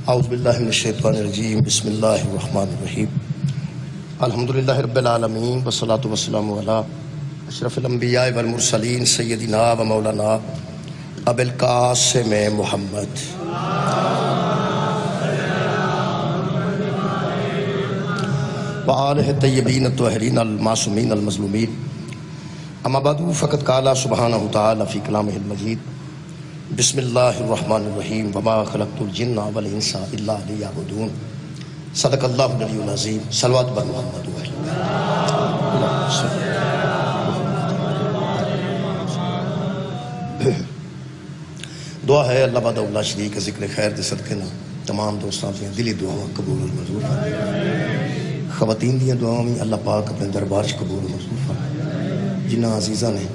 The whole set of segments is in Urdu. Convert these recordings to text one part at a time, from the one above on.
اعوذ باللہ من الشیطان الرجیم بسم اللہ الرحمن الرحیم الحمدللہ رب العالمین والصلاة والسلام علی اشرف الانبیاء والمرسلین سیدنا و مولانا ابی القاسم محمد وآلہ الطیبین الطاہرین المعصومین المظلومین اما بعد فقد قال سبحانہ تعالی فی کلامہ المجید بسم اللہ الرحمن الرحیم وما خلقت الجن والانس الا لیعبدون صدق اللہ العلی العظیم صلوات بر محمد دعا ہے اللہ بعد اللہ شریک ذکر خیر دے صدقے نا تمام دوستان سے دلی دعاواں قبول و منظور فرمائے خواتین دیاں دعاواں بھی اللہ پاک اپنے دربار چ قبول و منظور فرمائے جنہاں عزیزاں نے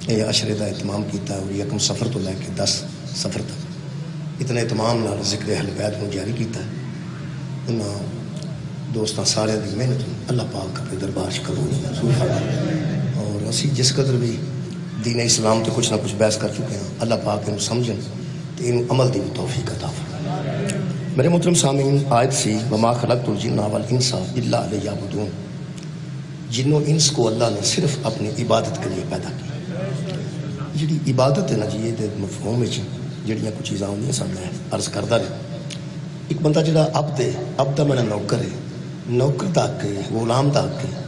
یہ عشرے دا اہتمام کیتا ہے اور یکم سفر تو لے کے 10 سفر تک اتنے اہتمام نال ذکر اہل بیت کو جاری کیتا ہے انہاں دوستاں سارے دی محنت اللہ پاک اپنے دربار چ قبول و منظور فرمائے اور اسی جس قدر بھی دین اسلام تے کچھ نہ کچھ بحث کر چکے ہیں اللہ پاک انہوں سمجھن تے انہوں عمل دی توفیق عطا فرمائے میرے محترم سامعین آیت سی وما خلقت الجن والانس الا لیعبدون جنوں انس کو اللہ نے صرف اپنی عبادت کے لیے پیدا کیا جڑی عبادت ہے نا جی یہ مفہوم ہے جڑیاں کچھ چیزاں ہوندیاں سامنے عرض کردا رہے ایک بندہ جڑا عبد ہے عبد دا معنی نوکر ہے نوکر دا حق ہے غلام دا حق ہے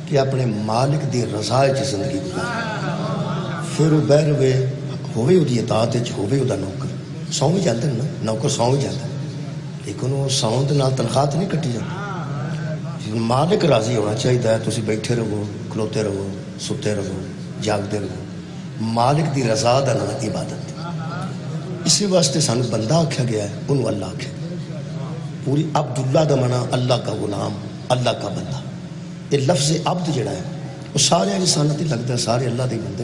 کہ اپنے مالک دی رضا وچ زندگی گزارے پھر وہ بہ رہے ہوئے دی اطاعت وچ ہوئے دا نوکر سو بھی جاندے نا نوکر سو بھی جاندا لیکن وہ سون دے نال تنخواہ نہیں کٹی جاندی مالک راضی ہونا چاہیے تسی بیٹھے رہو کھلوتے رہو ستے رہو جاگتے رہو مالک دی رضا دا نام عبادت اسی واسطے سانو بندہ آکھا گیا ہے انہوں اللہ آکھا پوری عبداللہ دا معنی اللہ کا غلام اللہ کا بندہ یہ لفظ عبد جڑا ہے وہ سارے انسانات ہی لگتا ہے سارے اللہ دے بندے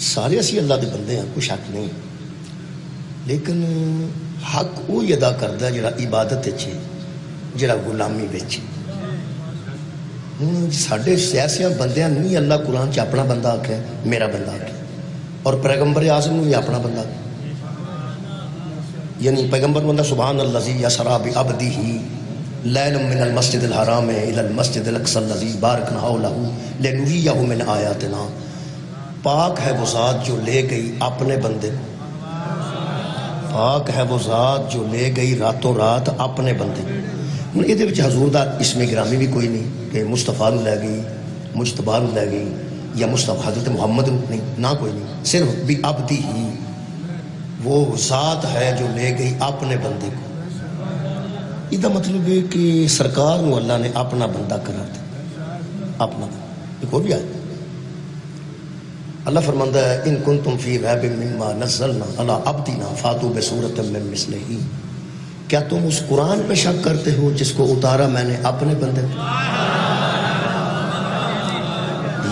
سارے اسی اللہ دے بندے ہیں کوئی شک نہیں لیکن حق وہی ادا کرتا ہے جڑا عبادت ہے جڑا غلامی وچ ساڈے سیاسیاں بندیاں نہیں اللہ قرآن چ اپنا بندہ آکھے میرا بندہ آکھے اور پیغمبر اعظم نے بھی اپنا بندہ یعنی پیغمبر بندہ سبحان الذی اسری بعبدہ لیلا من المسجد الحرام الی المسجد الاقصی الذی بارکنا حولہ لنریہ من آیاتنا پاک ہے وہ ذات جو لے گئی اپنے بندے پاک ہے وہ ذات جو لے گئی راتوں رات اپنے بندے ہوں یہ حضور دا اسم گرامی بھی کوئی نہیں کہ مصطفیٰ نو لے گئی مجتبیٰ نو لے گئی یا مصطفیٰ حضرت محمد نہیں نہ کوئی نہیں صرف بھی عبدی ہی وہ ذات ہے جو لے گئی اپنے بندے کو یہ مطلب ہے کہ سرکار نو اللہ نے اپنا بندہ قرار دیا اپنا ایک اور بھی آئے اللہ فرماندہ ہے ان کنتم فی ریب مما نزلنا علی عبدنا فاتوا بصورۃ من مثلہ کیا تم اس قرآن پہ شک کرتے ہو جس کو اتارا میں نے اپنے بندے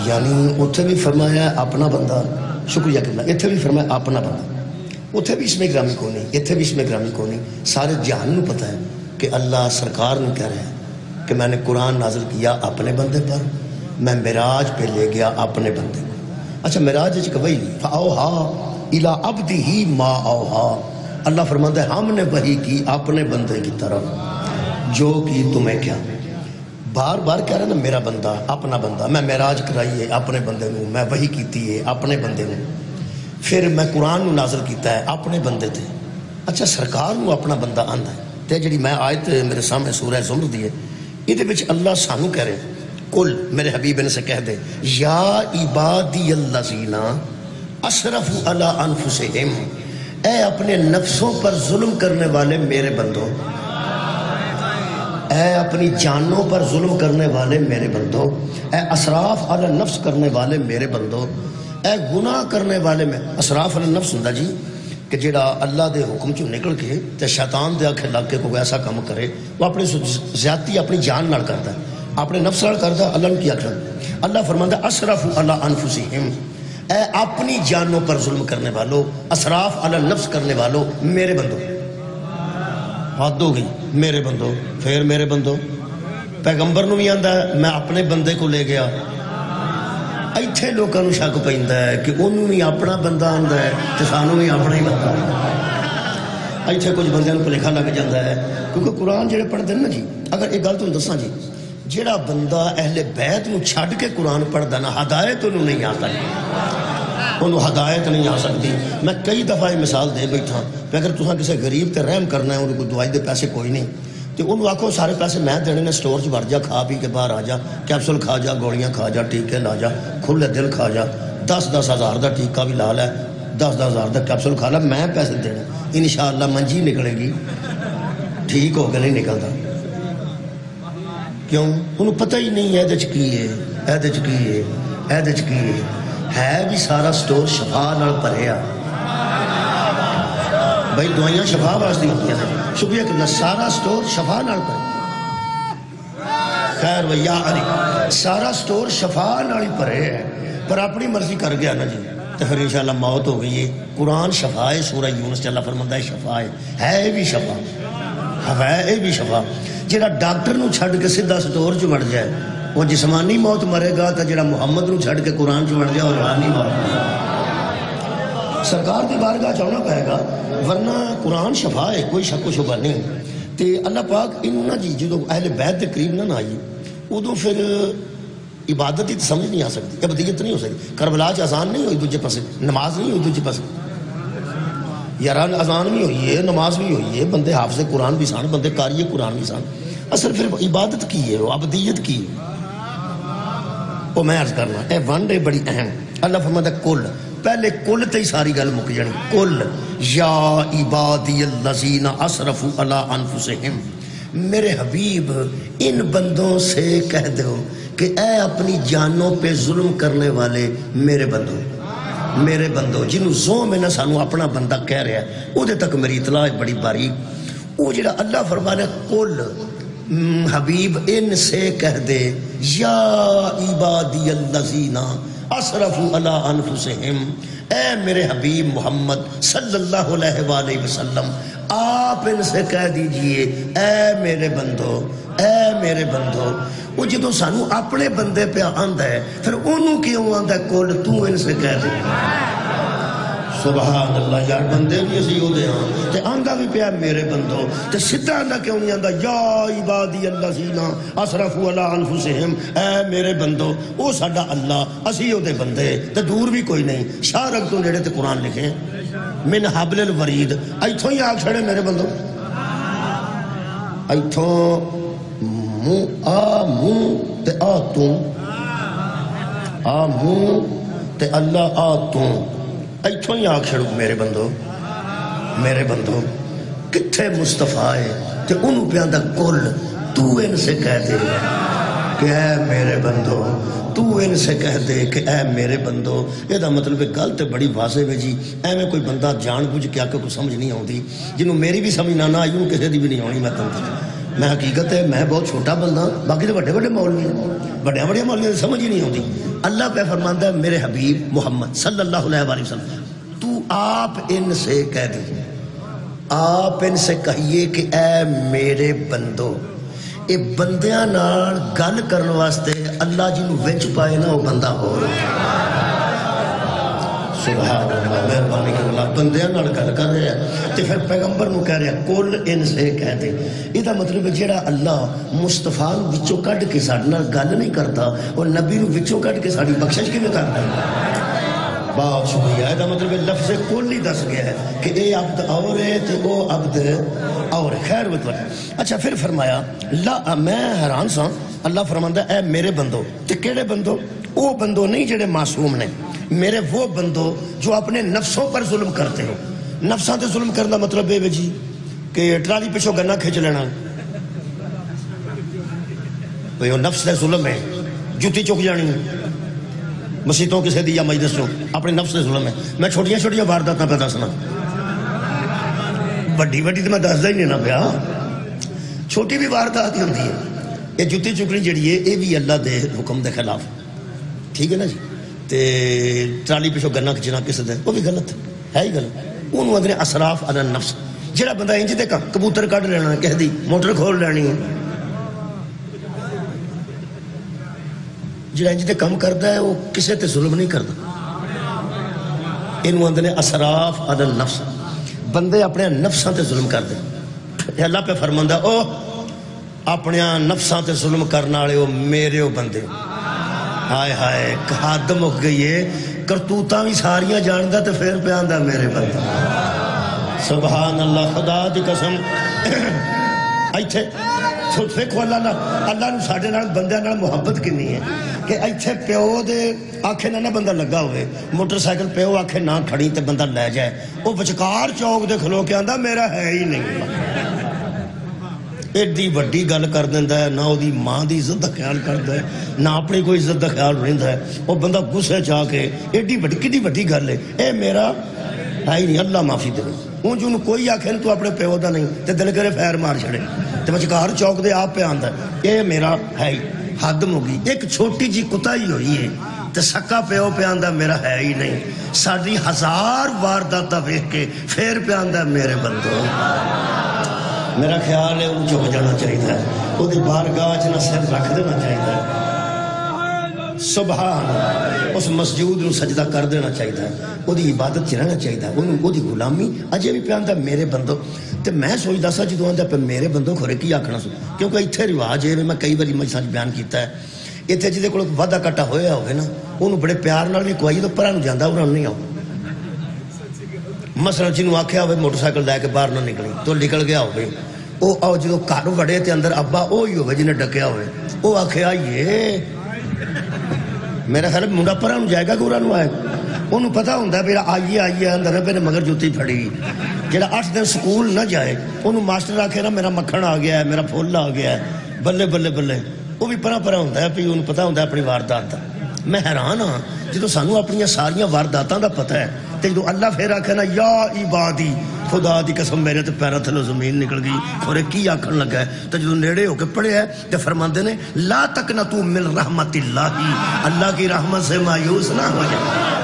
یعنی اتھے بھی فرمایا اپنا بندہ شکریہ کرنا اتھے بھی فرمایا اپنا بندہ اتھے بھی اس میں گرامی کو نہیں اتھے بھی اس میں گرامی کو نہیں سارے جہان نو پتہ ہے کہ اللہ سرکار نے کہہ رہے ہیں کہ میں نے قرآن نازل کیا اپنے بندے پر میں معراج پہ لے گیا اپنے بندے کو اچھا معراج وچ کوئی فاوحا الی عبدہ ما اوحا اللہ فرماتا ہے ہم نے وحی کی اپنے بندے کی طرف جو کی تمہیں کیا بار بار کہہ رہا نا میرا بندہ اپنا بندہ میں معراج کرائیے اپنے بندے نو میں وحی کیتی ہے اپنے بندے نو پھر میں قرآن نو نازل کیتا ہے اپنے بندے تھے اچھا سرکار نو اپنا بندہ آندا ہے تے جڑی میں آیت میرے سامنے سورہ زمر دی ہے یہ وچ اللہ سانو کہہ رہے کل میرے حبیب نے سے کہہ دے یا عبادی الذین اسرفوا علی انفسہم اے اپنے نفسوں پر ظلم کرنے والے میرے بندوں اے اپنی جانوں پر ظلم کرنے والے میرے بندوں اے اسراف علی نفس کرنے والے میرے بندوں اے گناہ کرنے والے میں اسراف علی نفس ہوندا جی کہ جڑا اللہ دے حکم چوں نکل کے تے شیطان دے آکھے لگ کے کوئی ایسا کام کرے وہ اپنی زیادتی اپنی جان نال کرتا ہے اپنے نفس نال کرتا ہے اللہ نے کیا کرتا اللہ فرماندا اسرفوا علی انفسہم اے اپنی جانوں پر ظلم کرنے والوں اسراف علی نفس کرنے والوں میرے بندوں حد ہو گئی میرے بندوں پھر میرے بندوں پیغمبر نو بھی آندا ہے میں اپنے بندے کو لے گیا ایتھے لوکاں نوں شک پیندا ہے کہ اونوں بھی اپنا بندہ آندا ہے تے سانوں بھی اپنا ہی بندہ ایتھے کچھ بندے نوں بھلیکھا لگ جاتا ہے کیونکہ قرآن جڑے پڑھتے ہیں نا جی، اگر ایک گل تمہیں دساں جی، جڑا بندہ اہل بیت نو چھڈ کے قرآن پڑھدا نا ہدایت انہوں نہیں آ سکتی، انہوں ہدایت نہیں آ سکتی۔ میں کئی دفعہ یہ مثال دے بیٹھا کہ اگر تساں کسی غریب تے رحم کرنا ہے، انہوں کو دوائی دے پیسے کوئی نہیں، تو انہوں آکھو سارے پیسے میں دینے نے، سٹور چ بڑھ جا، کھا پی کے باہر آ جا، کیپسول کھا جا، گولیاں کھا جا، ٹیکے لا جا، کھلے دل کھا جا، 10-10 ہزار دا ٹیکہ بھی لا لے، 10-10 ہزار دا کیپسول کھا لے، میں پیسے دینے، انشاءاللہ منجی نکلے گی، ٹھیک ہو کے نہیں نکلتا۔ کیوں؟ انہوں پتہ ہی نہیں ہے دچ کی ہے، اے دچ کی ہے، اے دچ کی ہے بھی سارا سٹور شفا نال بھریا۔ بھائی دوائیاں شفا واسطے ہوتی ہیں، شکریہ کرنا، سارا سٹور شفا نال بھریا۔ خیر و یا علی، سارا سٹور شفا نال بھرے ہے، پر اپنی مرضی کر گیا نا جی، تو پھر انشاءاللہ موت ہو گئی ہے۔ قرآن شفا ہے، سورہ یونس اللہ فرماتا ہے شفا ہے بھی شفا، ہے بھی شفا۔ جڑا ڈاکٹر نو چھڈ کے سیدھا سٹور چ وڑ جائے وہ جسمانی موت مرے گا، تو جڑا محمد نو چھڈ کے قرآن چ وڑ جائے وہ روحانی موت۔ سرکار دی بارگاہ چ آنا پائے گا، ورنہ قرآن شفا ہے، کوئی شک و شبہ نہیں۔ تے اللہ پاک انہاں جی جدو اہل بیت دے قریب نہ آئی ادو پھر عبادت ہی سمجھ نہیں آ سکتی، ابدیت نہیں ہو سکتی۔ کربلا چ اذان نہیں ہوئی دوجے پاسے، نماز نہیں ہوئی دوجے پاسے، یاران اذان بھی ہوئی ہے، نماز بھی ہوئی ہے، بندے حافظ قرآن بھی سان، بندے قاری قرآن بھی سان، اصل پھر عبادت کی ہے، وہ ابدیت کی ہے۔ وہ میں عرض کرنا اے ونڈ ہے بڑی اہم۔ اللہ فرماتا ہے کل، پہلے کل تے ہی ساری گل مک جانی، کل یا عبادی الذین اسرفوا علی انفسہم، میرے حبیب ان بندوں سے کہہ دو کہ اے اپنی جانوں پہ ظلم کرنے والے میرے بندوں، میرے بندو جنہوں زوں میں نہ سانو اپنا بندہ کہہ رہا ہے او دے تک میری اطلاع بڑی باریک۔ او جڑا اللہ فرمانا کل حبیب ان سے کہہ دے یا عبادی الذین اسرفوا علی انفسہم، اے میرے حبیب محمد صلی اللہ علیہ وآلہ وسلم آپ ان سے کہہ دیجئے اے میرے بندو، اے میرے بندو۔ وہ جدو سانو اپنے بندے پہ آندہ ہے پھر انہوں کیوں آندہ ہے کول تو ان سے کہہ دے۔ سبحان اللہ، یار بندے بھی اسی ہو دے ہاں تے آندہ بھی پہ میرے بندو، تے سدھا آندہ کیوں نہیں آندہ یا عبادی الذین اسرفوا علی انفسہم، اے میرے بندو۔ او ساڈا اللہ، اسی ہو دے بندے تے دور بھی کوئی نہیں، شارک تو نیڑے تے قرآن لکھے من حبل الورید، ایتھوں ہی آگ چھڑے میرے بندو، ایتھوں منہ تے آ توں، آ منہ تے اللہ آ توں، ایتھوں ہی آگ چھڑو میرے بندو، میرے بندو۔ کتھے مصطفیٰ ہے تے انہوں پہ آندہ کل تو ان سے کہہ دے کہ اے میرے بندو، تو ان سے کہہ دے کہ اے میرے بندو۔ یہ دا مطلب گل تے بڑی واضح ہے جی، اے میں کوئی بندہ جان بوجھ کے آکے کوئی سمجھ نہیں آؤں دی، جنہوں میری بھی سمجھ نہ آئی، کسی دی بھی نہیں آنی۔ میں حقیقت ہے میں بہت چھوٹا بندہ، باقی تو بڑے بڑے مولوی ہیں، بڑے بڑے مولوی سمجھ ہی نہیں ہوتی۔ اللہ پہ فرماندہ ہے میرے حبیب محمد صلی اللہ علیہ وآلہ وسلم تو آپ ان سے کہہ دیجئے، آپ ان سے کہیے کہ اے میرے بندو۔ اے بندیاں نال گل کرن واسطے اللہ جنہوں وچ پائے نا وہ بندہ ہو رہا۔ سبحان اللہ، مہربانی کر اللہ، بندیاں نال گل کر رہے ہیں تے پھر پیغمبر نو کہہ رہے ہیں کل ان سے کہہ دے۔ یہ دا مطلب ہے جیڑا اللہ مصطفیٰ نو وچوں کڈ کے ساڈے نال گل نہیں کرتا، اور نبی نو وچوں کڈ کے ساڈی بخشش کیویں کردا ہے؟ بہت شکریہ۔ یہ دا مطلب ہے لفظ کل ہی دس گیا ہے کہ اے عبد اور ہے تے او عبد اور ہے۔ خیر مطلب اچھا پھر فرمایا لا، میں حیران سا، اللہ فرماندا اے میرے بندو، تے کیڑے بندو؟ او بندو نہیں جڑے معصوم نے، میرے وہ بندو جو اپنے نفسوں پر ظلم کرتے ہو۔ نفساں تے ظلم کرنا مطلب ہے جی کہ ٹرالی پیچھو گنا کھچ لینا، وہ نفس دے ظلم ہے، جوتی چک جانی مسیتوں کسی دی یا مجلس چوں، اپنے نفس دے ظلم ہے۔ میں چھوٹیاں چھوٹیاں وارداتاں پہ دسنا، بڑی بڑی تو میں دسدا ہی نہیں نا پیا، چھوٹی بھی واردات ہی ہوندی ہے۔ یہ جوتی چکنی جڑی ہے یہ بھی اللہ دے حکم دے خلاف، ٹھیک ہے نا جی۔ تے ٹرالی پیچھو گنا کھچنا کسی دے وہ بھی غلط ہے ہی غلط۔ انہوں آدھے اسراف علی النفس، جڑا بندہ انج دے کبوتر کڈ لینا، کہہ دی موٹر کھول لینی، جڑا انج دے کم کردا ہے وہ کسے تے ظلم نہیں کردا، انہوں آدھے اسراف علی النفس۔ بندے اپنے نفساں تے ظلم کر دے. اللہ پہ فرماندا او اپنے نفساں تے ظلم کرنے والے او میرے او بندے. ہائے ہائے حد مک گئی ہے. کرتوتاں بھی ساریاں جاندا تے پھر پہ آندا میرے بندے. سبحان اللہ. خدا دی قسم ایتھے دیکھو اللہ نو ساڈے نال بندیاں نال محبت کنی ہے کہ ایتھے پیو دے آنکھے نہ بندہ لگا ہوئے, موٹر سائیکل پیو آنکھے نہ کھڑی تے بندہ لے جائے, وہ وچکار چوک دے کھلو کے آندا میرا ہے ہی نہیں. ایڈی وڈی گل کر دیندا ہے, نہ دی ماں دی عزت دا خیال کردا ہے, نہ اپنی کوئی عزت دا خیال رہندا ہے. وہ بندہ غصے چاہ کے ایڈی وڈی کڈی وڈی گل ہے, اے میرا ہے ہی نہیں, اللہ معافی دے. ہوں جو کوئی آخر تو اپنے پیو دا نہیں تے دل کرے فیر مار چھڑے تے وچکار چوک دے آپ پہ آندا ہے اے میرا ہے ہی. حد مگی. ایک چھوٹی جی کتائی ہوئی ہے تے سکا پیو پہ آندا میرا ہے ہی نہیں. ساری 1000 وارداتاں ویکھ کے پھر پہ آندا میرے بندو. میرا خیال ہے انہوں چپ جانا چاہیے, وہ دی بارگاہ چ نہ سر رکھ دینا چاہیے. سبحان. اس مسجود نو سجدہ کر دینا چاہیے, وہ دی عبادت چ رہنا چاہیے, وہ دی غلامی اجے بھی پہ آندا میرے بندو. تے میں سوچدا سا جدوں آندا پہ میرے بندو کھورے کی آکھنا سو, کیونکہ ایتھے رواج ہے, میں کئی باری مجلساں وچ بیان کیتا ہے, ایتھے جدے کول وعدہ کٹا ہویا ہوے نا اونوں بڑے پیار نال بھی کوئی تو پراں نوں جاندا اونوں نہیں آؤ. مثلا جنوں آکھیا ہوے موٹر سائیکل لے کے باہر نہ نکلی تو نکل گیا ہوے, او آؤ جدوں گھر وڑے تے اندر ابا وہی ہوے جنہیں ڈکیا ہوے, او آکھیا یہ میرا خیال منڈا پراں نوں جائے گا کہ اورا نوں آئے. انہوں پتہ ہوندہ میرا آئیے اندر میرے مگر جوتی پھڑی. جڑا 8 دن سکول نہ جائے انہوں ماسٹر آکھے نا میرا مکھن آ گیا ہے, میرا پھول آ گیا ہے, بلے بلے بلے. وہ بھی پرا ہوندہ ہے پی انہوں پتہ ہوندہ ہے اپنی واردات دا. میں حیران ہاں جدو سانو اپنی ساریاں وارداتاں دا پتہ ہے تے جدو اللہ پھر آکھے نا یا عبادی, خدا دی قسم میرے تے پیرا تھلو زمین نکل گئی, کھورے کی آکھن لگا ہے. تو جدو نیڑے ہو کے پڑھے ہے تے فرماندے نے لا تقنطوا من رحمت اللہ, اللہ کی رحمت سے مایوس نہ ہو جائے.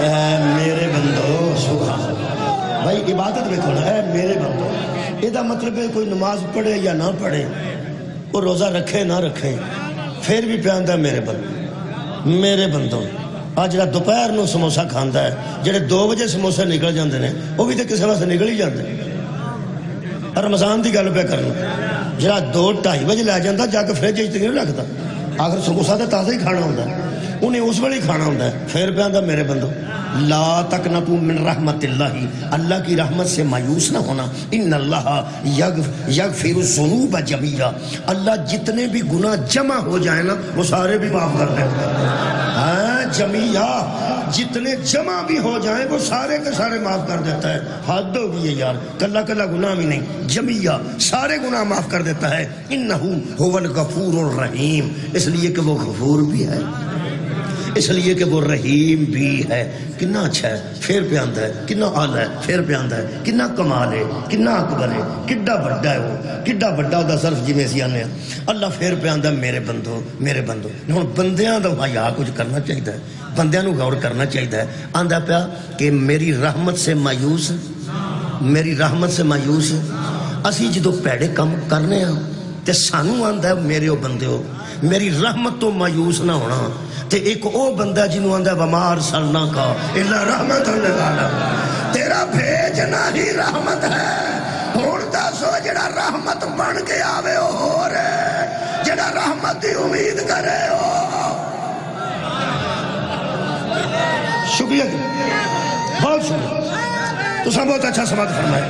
اے میرے بندو سبحان بھائی عبادت میں کھونا ہے میرے بندو. یہ مطلب ہے کوئی نماز پڑھے یا نہ پڑھے, وہ روزہ رکھے نہ رکھے, پھر بھی پیاندا ہے میرے بندو. میرے بندو آج جڑا دوپہر نو سموسہ کھاندا ہے, جڑے 2 بجے سموسے نکل جاندے نے وہ بھی تے کسے واسطے نکل ہی جاندے. رمضان دی گل پہ کرنا, جڑا 2-2:30 بجے لے جاندا جا کے فریج وچ نہیں رکھدا, آخر سموسہ تے تازہ ہی کھانا ہوندا ہے, انہیں اس ویلے ہی کھانا ہوتا ہے. پھر پہ آندا میرے بندو لا تقنطوا من رحمت اللہ, اللہ کی رحمت سے مایوس نہ ہونا. ان اللہ یغفر الذنوب جميعا, اللہ جتنے بھی گناہ جمع ہو جائیں نا وہ سارے بھی معاف کر دیتا ہے. ہاں جميعا, جتنے جمع بھی ہو جائیں وہ سارے کے سارے معاف کر دیتا ہے. حد ہو گئی ہے یار, کلا کلا گناہ بھی نہیں, جميعا سارے گناہ معاف کر دیتا ہے. انہ هو الغفور الرحیم, اس لیے کہ وہ غفور بھی ہے, اس لیے کہ وہ رحیم بھی ہے. کنا اچھا ہے, پھر پہ آندا ہے کنا اعلیٰ ہے, پھر پہ آندا ہے کنا کمال ہے, کنا اکبر ہے, کڈا بڑا ہے, وہ کڈا بڑا دا صرف جی میں سی آنے. اللہ پھر پہ آندا میرے بندو میرے بندو. ہن بندیاں دا حیا کچھ کرنا چاہیے, بندیاں نو غور کرنا چاہیے. آندا پیا کہ میری رحمت سے مایوس, میری رحمت سے مایوس. اسی جدو پیڑے کم کرنے ہاں تے سانو آندا ہے میرے او بندیو میری رحمت تو مایوس نہ ہونا. تے ایک او بندہ جنہوں آندہ وما ارسلناک الا رحمت للعالمین, تیرا بھیجنا ہی رحمت ہے. ہن دسو جڑا رحمت بن کے آوے ہو رہے, جڑا رحمت دی امید کرے ہو. شکریہ بہت شکریہ, تساں بہت اچھا سماعت فرمایا.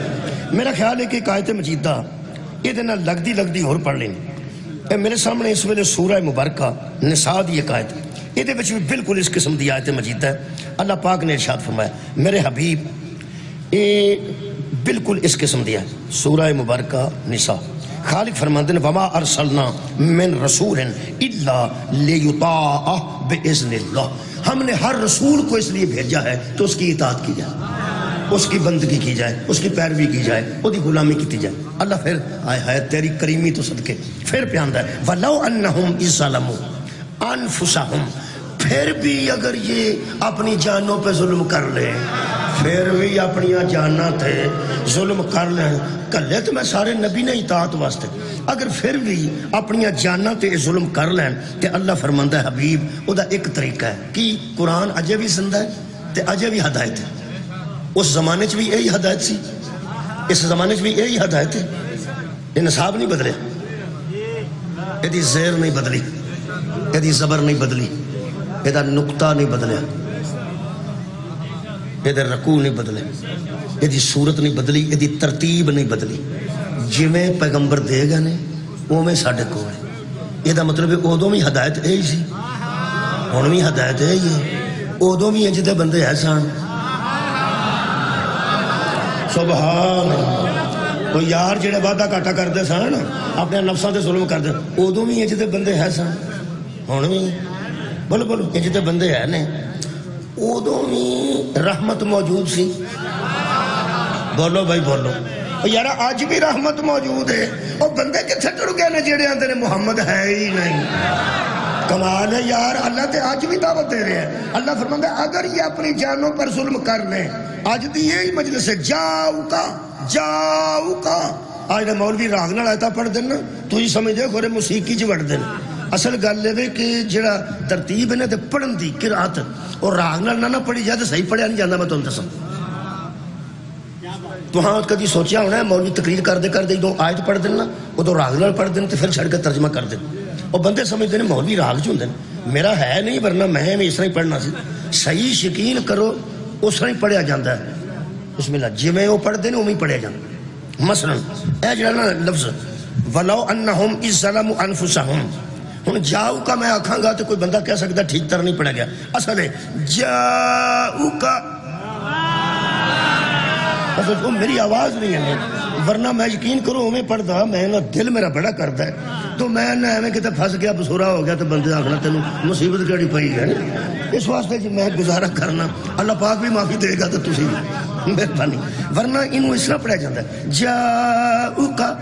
میرا خیال ہے کہ ایک آیت مجیدہ یہ دینا لگدی اور پڑھ لیں. میرے سامنے اس ویلے سورہ مبارکہ نساء دی ایک آیت, یہ دے بھی بالکل اس قسم دی آیت مجید ہے. اللہ پاک نے ارشاد فرمایا میرے حبیب یہ بالکل اس قسم دی ہے. سورہ مبارکہ نساء, خالق فرماندے نے وما ارسلنا من رسول الا لیطاع باذن اللہ, ہم نے ہر رسول کو اس لیے بھیجا ہے تو اس کی اطاعت کی جائے, اس کی بندگی کی جائے, اس کی پیروی کی جائے, وہ دی غلامی کی جائے. اللہ پھر آئے ہے تیری کریمی تو صدقے پھر پہ آندا ہے وَلَوْ أَنَّهُمْ إِذْ ظَلَمُوا أَنفُسَهُمْ, پھر بھی اگر یہ اپنی جانوں پہ ظلم کر لیں, پھر بھی اپنی جانوں تے ظلم کر لیں. کلے تو میں سارے نبی نے اطاعت واسطے, اگر پھر بھی اپنی جانوں تے ظلم کر لیں تے اللہ فرماندا ہے حبیب او دا ایک طریقہ ہے کہ قرآن اجے بھی زندہ ہے تے اجے بھی ہدایت ہے. اس زمانے بھی یہی ہدایت سی، اس زمانے بھی یہی ہدایت ہے. یہ نصاب نہیں بدلے، یہ زیر نہیں بدلی، یہ زبر نہیں بدلی، یہ نقطہ نہیں بدلیا، یہ رکوع نہیں بدلے، یہ صورت نہیں بدلی، یہ ترتیب نہیں بدلی. جویں پیغمبر دے گئے نے اوویں ساڈے کول ہے. یہ مطلب ادوں بھی ہدایت یہی سی، ہن بھی ہدایت یہی ہے. ادوں بھی انج دے بندے ہے سن. سبحان اللہ. کوئی یار جڑے وعدہ گھاٹا کرتے سن اپنے نفساں تے ظلم کرتے، ادوں بھی انج دے بندے ہے سن. ہن بھی بولو بولو انج دے بندے ہے نے. ادوں بھی رحمت موجود سی. بولو بھائی بولو یار. اج بھی رحمت موجود ہے. وہ بندے کتنے ٹر گئے نے جڑے آندے نے محمد ہے ہی نہیں. کمال ہے یار. اللہ تے اج بھی دعوت دے رہے ہیں. اللہ فرماتا ہے اگر یہ اپنی جانوں پر ظلم کر لیں، اج دی یہی مجلس ہے جاؤ کا جاؤ کا. آج نے مولوی راگ نال آیتاں پڑھ دینا تو ہی سمجھ دے خورے موسیقی چ وڑ دین. اصل گل ہے کہ جڑا ترتیب ہے نا تے پڑھن دی قرات اور راگ نال نہ پڑھی جائے تو صحیح پڑھیا نہیں جاندا. میں تانوں دساں تو ہاں کدی سوچیا ہونا ہے مولوی تقریر کردے کردے ادو آیت پڑھ دینا ادو راگ نال پڑھ دینا تو پھر چھڑ کے ترجمہ کر دینا. اور بندے سمجھتے ہیں مولوی راگ چ ہوندے. میرا ہے نہیں ورنہ میں بھی اس طرح ہی پڑھنا سی. صحیح یقین کرو اس طرح ہی پڑھیا جاتا ہے. بسم اللہ جویں وہ پڑھتے ہیں اوویں پڑھیا جاتا. مثلا اے جڑا نا لفظ ولو انہم اذ ظلموا انفسہم، ہن جاؤ کا میں آکھاں گا تو کوئی بندہ کہہ سکتا ٹھیک طرح نہیں پڑھا گیا. اصل ہے جاؤ کا. وہ میری آواز نہیں ہے ورنہ میں یقین کروں میں پڑھتا میں نا دل میرا بڑا کرتا ہے تو میں نہ ایویں کتے پھنس گیا بسورا ہو گیا تو بندے آخنا تینوں مصیبت کیڑی پئی ہے. اس واسطے جی میں گزارا کرنا اللہ پاک بھی معافی دے گا تو تسی مہربانی. ورنہ انہوں اس طرح پڑھا جاتا ہے جاؤکا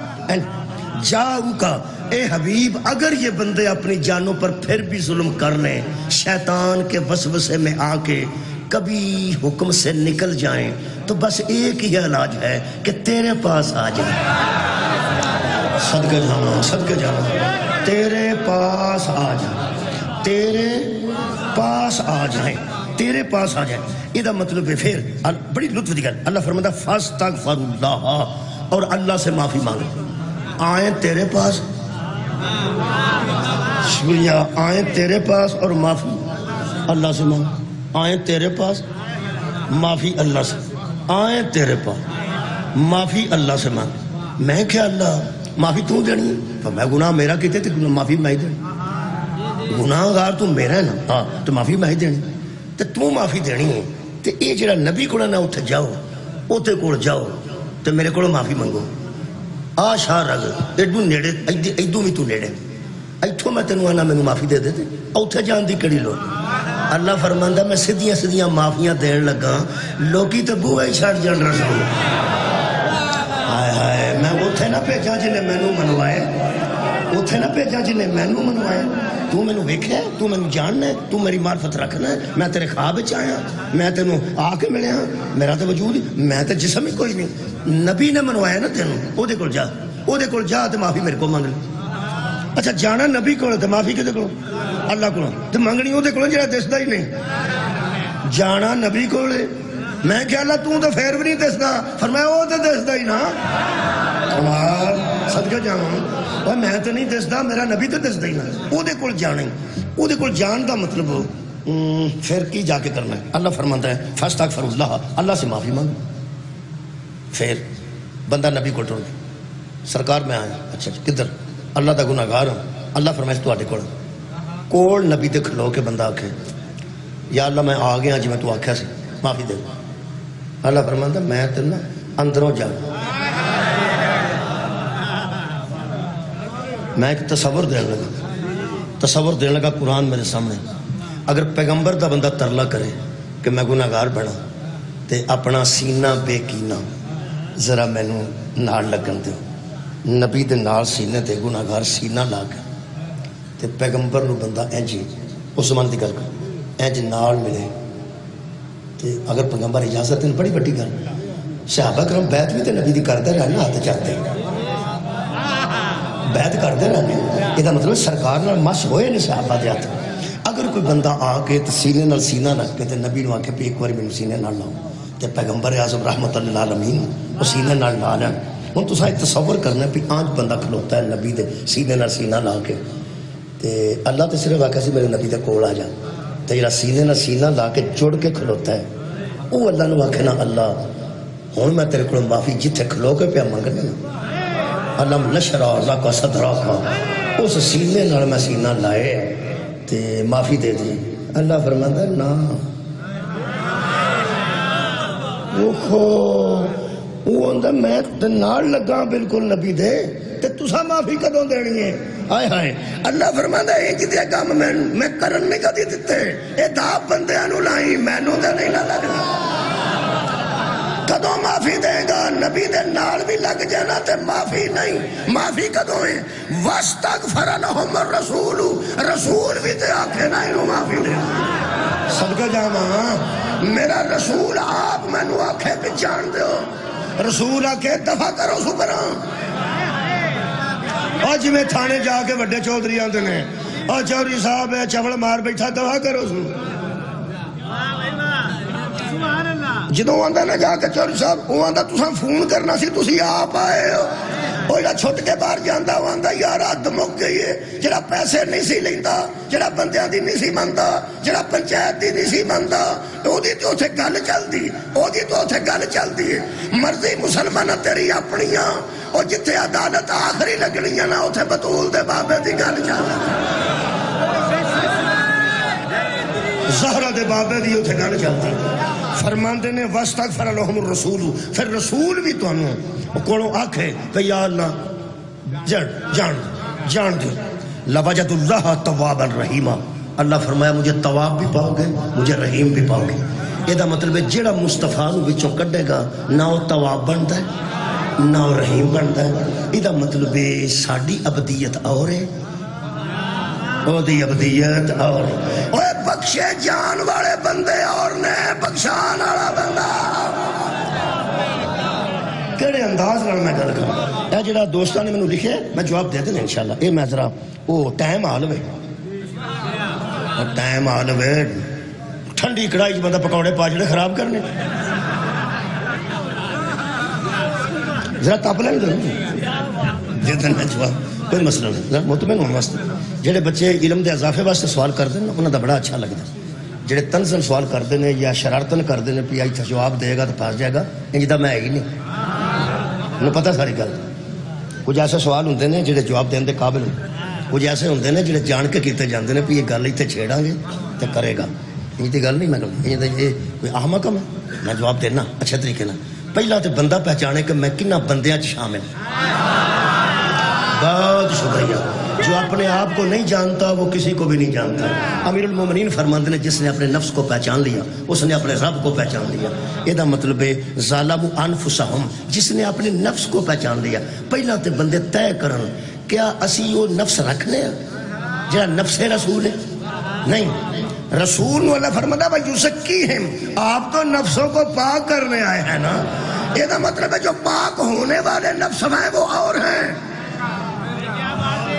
جاؤکا. اے حبیب اگر یہ بندے اپنی جانوں پر پھر بھی ظلم کر لیں، شیطان کے وسوسے میں آ کے کبھی حکم سے نکل جائیں تو بس ایک ہی علاج ہے کہ تیرے پاس آ جائیں. صدقے جانا صدقے جانا تیرے پاس آ جائیں، تیرے پاس آ جائیں، تیرے پاس آ جائیں. یہ مطلب ہے پھر بڑی لطف دی گل. اللہ فرماتا فاستغفر اللہ، اور اللہ سے معافی مانگے. آئیں تیرے پاس آئیں تیرے پاس اور معافی اللہ سے مانگ. آئیں تیرے پاس معافی اللہ سے، آئیں تیرے پاس معافی اللہ سے مانگ. میں کیا اللہ معافی تو دینی ہے؟ میں گناہ میرا کیتے تو معافی میں ہی دینی. گناہ گار تو میرا ہے نا، ہاں تو معافی میں ہی دینی تو معافی دینی ہے. تو یہ جڑا نبی کو نہ اتنے جاؤ اتنے کول جاؤ تو میرے کو معافی منگو. آ شاہ رگ ایڈو نیڑے ایدو بھی تو نیڑے اتوں میں تینوں آنا مینوں معافی دے دے اتنے جان دی کڑی لوڑ. اللہ فرماندا میں سیدھیاں سیدھیاں معافیاں دین لگا لوکی تو بوہے ہی چھڑ جان رسول. ہائے ہائے میں اتنے نہ بھیجا جنہیں مینوں منوائے، اتنے نہ بھیجا جنہیں مینوں منوائے. تو مینوں ویکھیا ہے، تو مینوں جاننا ہے، تو میری معرفت رکھنا ہے. میں تیرے خواب وچ آیا، میں تینوں آ کے ملیا، میرا تو وجود میں تو جسم ہی کوئی نہیں. نبی نے منوایا نا تینوں، وہ دے کول جا، وہ دے کول جا تو معافی میرے کو مانگ لے. اچھا جانا نبی کول تو معافی کدے کول؟ اللہ کو. تو منگنی وہ دے کول جڑا دسدا ہی نہیں. جانا نبی کول میں کیا اللہ تو پھر بھی نہیں دسدا، فرمایا وہ تو دسدا ہی نا. کمال صدقہ جاواں اور میں تو نہیں دسدا، میرا نبی تو دسدا ہی نا. وہ دے کول جانا، وہ دے کول جان دا مطلب پھر کی جا کے کرنا ہے. اللہ فرماتا ہے فاستغفر اللہ، اللہ سے معافی مانگ. پھر بندہ نبی کو ٹر گیا، سرکار میں آیا. اچھا کدھر؟ اللہ دا گناہگار ہوں. اللہ فرمائے تواڈے کول نبی تے کھلو کے بندہ آکھے یا اللہ میں آ گیا جی میں تو آکھیا سی معافی دے. اللہ فرماندا میں تینوں اندروں جا میں ایک تصور دین لگا قرآن میرے سامنے. اگر پیغمبر دا بندہ ترلا کرے کہ میں گناہگار بنا تے اپنا سینہ بے کینہ ذرا مینوں نال لگن دیو. نبی دے نال سینے تے گناہگار سینہ لا کے تے پیغمبر نو بندہ انجی اس زمان دی گل کر انج نال ملے تے اگر پیغمبر اجازت ہے بڑی بڑی گل. صحابہ کرام بیعت بھی تے نبی دی کرتے رہے نا، ہاتھ چاہتے بیعت کرتے رہے. یہ مطلب سرکار نال مس ہوئے نے صحابہ دے ہاتھ. اگر کوئی بندہ آ کے سینے نال سینہ رکھ کے تے نبی نو آ کے ایک بار میرے سینے نال لاؤ تے پیغمبر اعظم رحمت للعالمین وہ سینے نال لا لین. ہوں تصا تصور کرنا بھی آج بندہ کھلوتا ہے نبی دے سینے نال سینہ لا کے تے اللہ تے صرف آخیا سی میرے نبی دے کول آ جا تے جڑا سینے نال سینہ لا کے جڑ کے کھلوتا ہے وہ اللہ نو آکھے نا اللہ ہوں میں تیرے کو معافی جتھے کھلو کے پیا منگنا نا علم نشرا لک صدرک اس سینے نال میں سینہ لائے تے معافی دے دی. اللہ فرماندا نا وہ میں نال لگا بالکل نبی دے تے تسا معافی کدوں دینی ہے؟ ہائے ہائے. اللہ فرماندا ہے کہ دے کام میں کرن نہیں کدی دتے اے دا بندیاں نو لائی مینوں تے نہیں لگنا. کدوں معافی دے گا؟ نبی دے نال بھی لگ جانا تے معافی نہیں. معافی کدوں ہے؟ واستغفر لهم الرسول رسول بھی تے آکھے نہ انہوں معافی دے. صدقہ جاواں میرا رسول آپ مینوں آکھے کہ جان دیو رسول آکھے دفع کرو سپراں. آج میں تھانے جا کے بڑے چودھری آندے نے اور چودھری صاحب چوڑ مار بیٹھا دفع کرو سو. جدوں آندا نا جا کے چودھری صاحب وہ آندا تساں فون کرنا سی تسی آپ آئے ہو. وہ جڑا چھٹ کے باہر جاندا وہ آندا یار حد مک گئی ہے. جڑا پیسے نہیں سی لیندا جڑا بندیاں دی نہیں سی مندا جڑا پنچایت دی نہیں سی مندا اودی تے اوتھے گل چلدی اودی تے اوتھے گل چلدی ہے. مرضی مسلماناں تیری اپنیاں اور جتھے عدالت آخری لگنیاں نا اوتھے بطول دے بابے دی گل چلدی زہرا دے بابے دی اوتھے گل چلدی. فرماندے نے واستغفر لهم الرسول پھر رسول بھی تانوں کولوں آکھے کہ یا اللہ جان دے لوجد اللہ توابا رحیما. اللہ فرمایا مجھے تواب بھی پاؤ گے مجھے رحیم بھی پاؤ گے. یہ دا مطلب ہے جیڑا مصطفیٰ نو وچوں کڈے گا نہ وہ تواب بنتا ہے نہ وہ رحیم بنتا ہے. یہ دا مطلب ہے ساڈی ابدیت اور ہے وہ دی ابدیت اور اوے بخشے جان والے بندے اور نے بخشان والا بندہ. کیڑے انداز نال میں گل کراں اے جڑا دوستاں نے مینوں لکھے میں جواب دے دینا انشاءاللہ. اے میں ذرا او ٹائم آ لوے اور ٹائم آ لوے ٹھنڈی کڑائی چ بندہ پکوڑے پاجڑے خراب کرنے ذرا تپ لین دے دینا جواب کوئی مسئلہ نہیں. ذرا مطمئن ہونے واسطے جڑے بچے علم دے اضافے واسطے سوال کرتے ہیں انہوں دا بڑا اچھا لگتا ہے. جڑے تنزن سوال کرتے ہیں یا شرارتن کرتے ہیں پی آئی جواب دے گا تو پاس جائے گا انج دا میں ہے ہی نہیں. انہوں پتہ ساری گل. کچھ ایسے سوال ہوندے نے جڑے جواب دین دے قابل ہیں کچھ ایسے ہوندے نے جڑے جان کے کیتے جاندے نے بھی یہ گل اتنے چھیڑاں گے تو کرے گا. انج دی گل نہیں. میں یہ کوئی احمق ہے میں جواب دینا اچھے طریقے نال. پہلا تو بندہ پہچانے کہ میں کنہ بندیاں چ شامل. بہت شکریہ. جو اپنے آپ کو نہیں جانتا وہ کسی کو بھی نہیں جانتا. امیر المومنین فرماندے نے جس نے اپنے نفس کو پہچان لیا اس نے اپنے رب کو پہچان لیا. یہ مطلب ہے ظالموا انفسہم جس نے اپنے نفس کو پہچان لیا. پہلا تے بندے طے کرن کیا اسی وہ نفس رکھنے جہاں نفس رسول ہے نہیں. رسول اللہ فرماتا ہے یزکیہم آپ تو نفسوں کو پاک کرنے آئے ہیں نا. یہ مطلب ہے جو پاک ہونے والے نفس ہیں وہ اور ہیں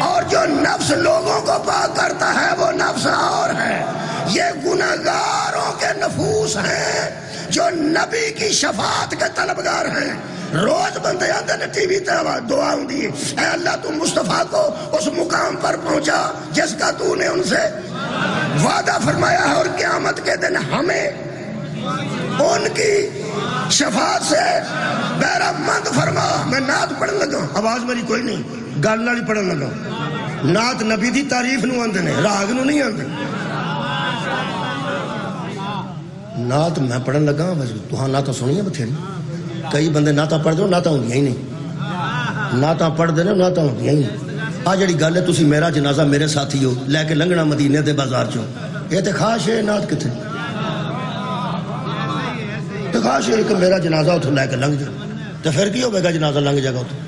اور جو نفس لوگوں کو پاک کرتا ہے وہ نفس اور ہے. یہ گناہگاروں کے نفوس ہیں جو نبی کی شفاعت کے طلبگار ہیں. روز بندے آتے ہیں ٹی وی تے دعا ہوندی ہے اے اللہ تو مصطفیٰ کو اس مقام پر پہنچا جس کا تو نے ان سے وعدہ فرمایا ہے اور قیامت کے دن ہمیں ان کی شفاعت سے بہرمند فرما. میں نعت پڑھن لگا آواز میری کوئی نہیں گل والی پڑھن لگا. نعت نبی دی تعریف نو آندے نے راگ نو نہیں آندے. نعت میں پڑھن لگا تہاں نعتاں سنیاں بتھیری. کئی بندے نعتاں پڑھ دے نعتاں ہوندیاں ہی نہیں. نعتاں پڑھ دے نعتاں ہوندیاں ہی نہیں. آ جڑی گل ہے تسی میرا جنازہ میرے ساتھی ہو لے کے لنگنا مدینے دے بازار چوں یہ تے خواہش ہے نعت کتھے تے خواہش ہے کہ میرا جنازہ اتھوں لے کے لنگ جائے تے پھر کی ہوے گا جنازہ لنگ جائے گا اتھوں.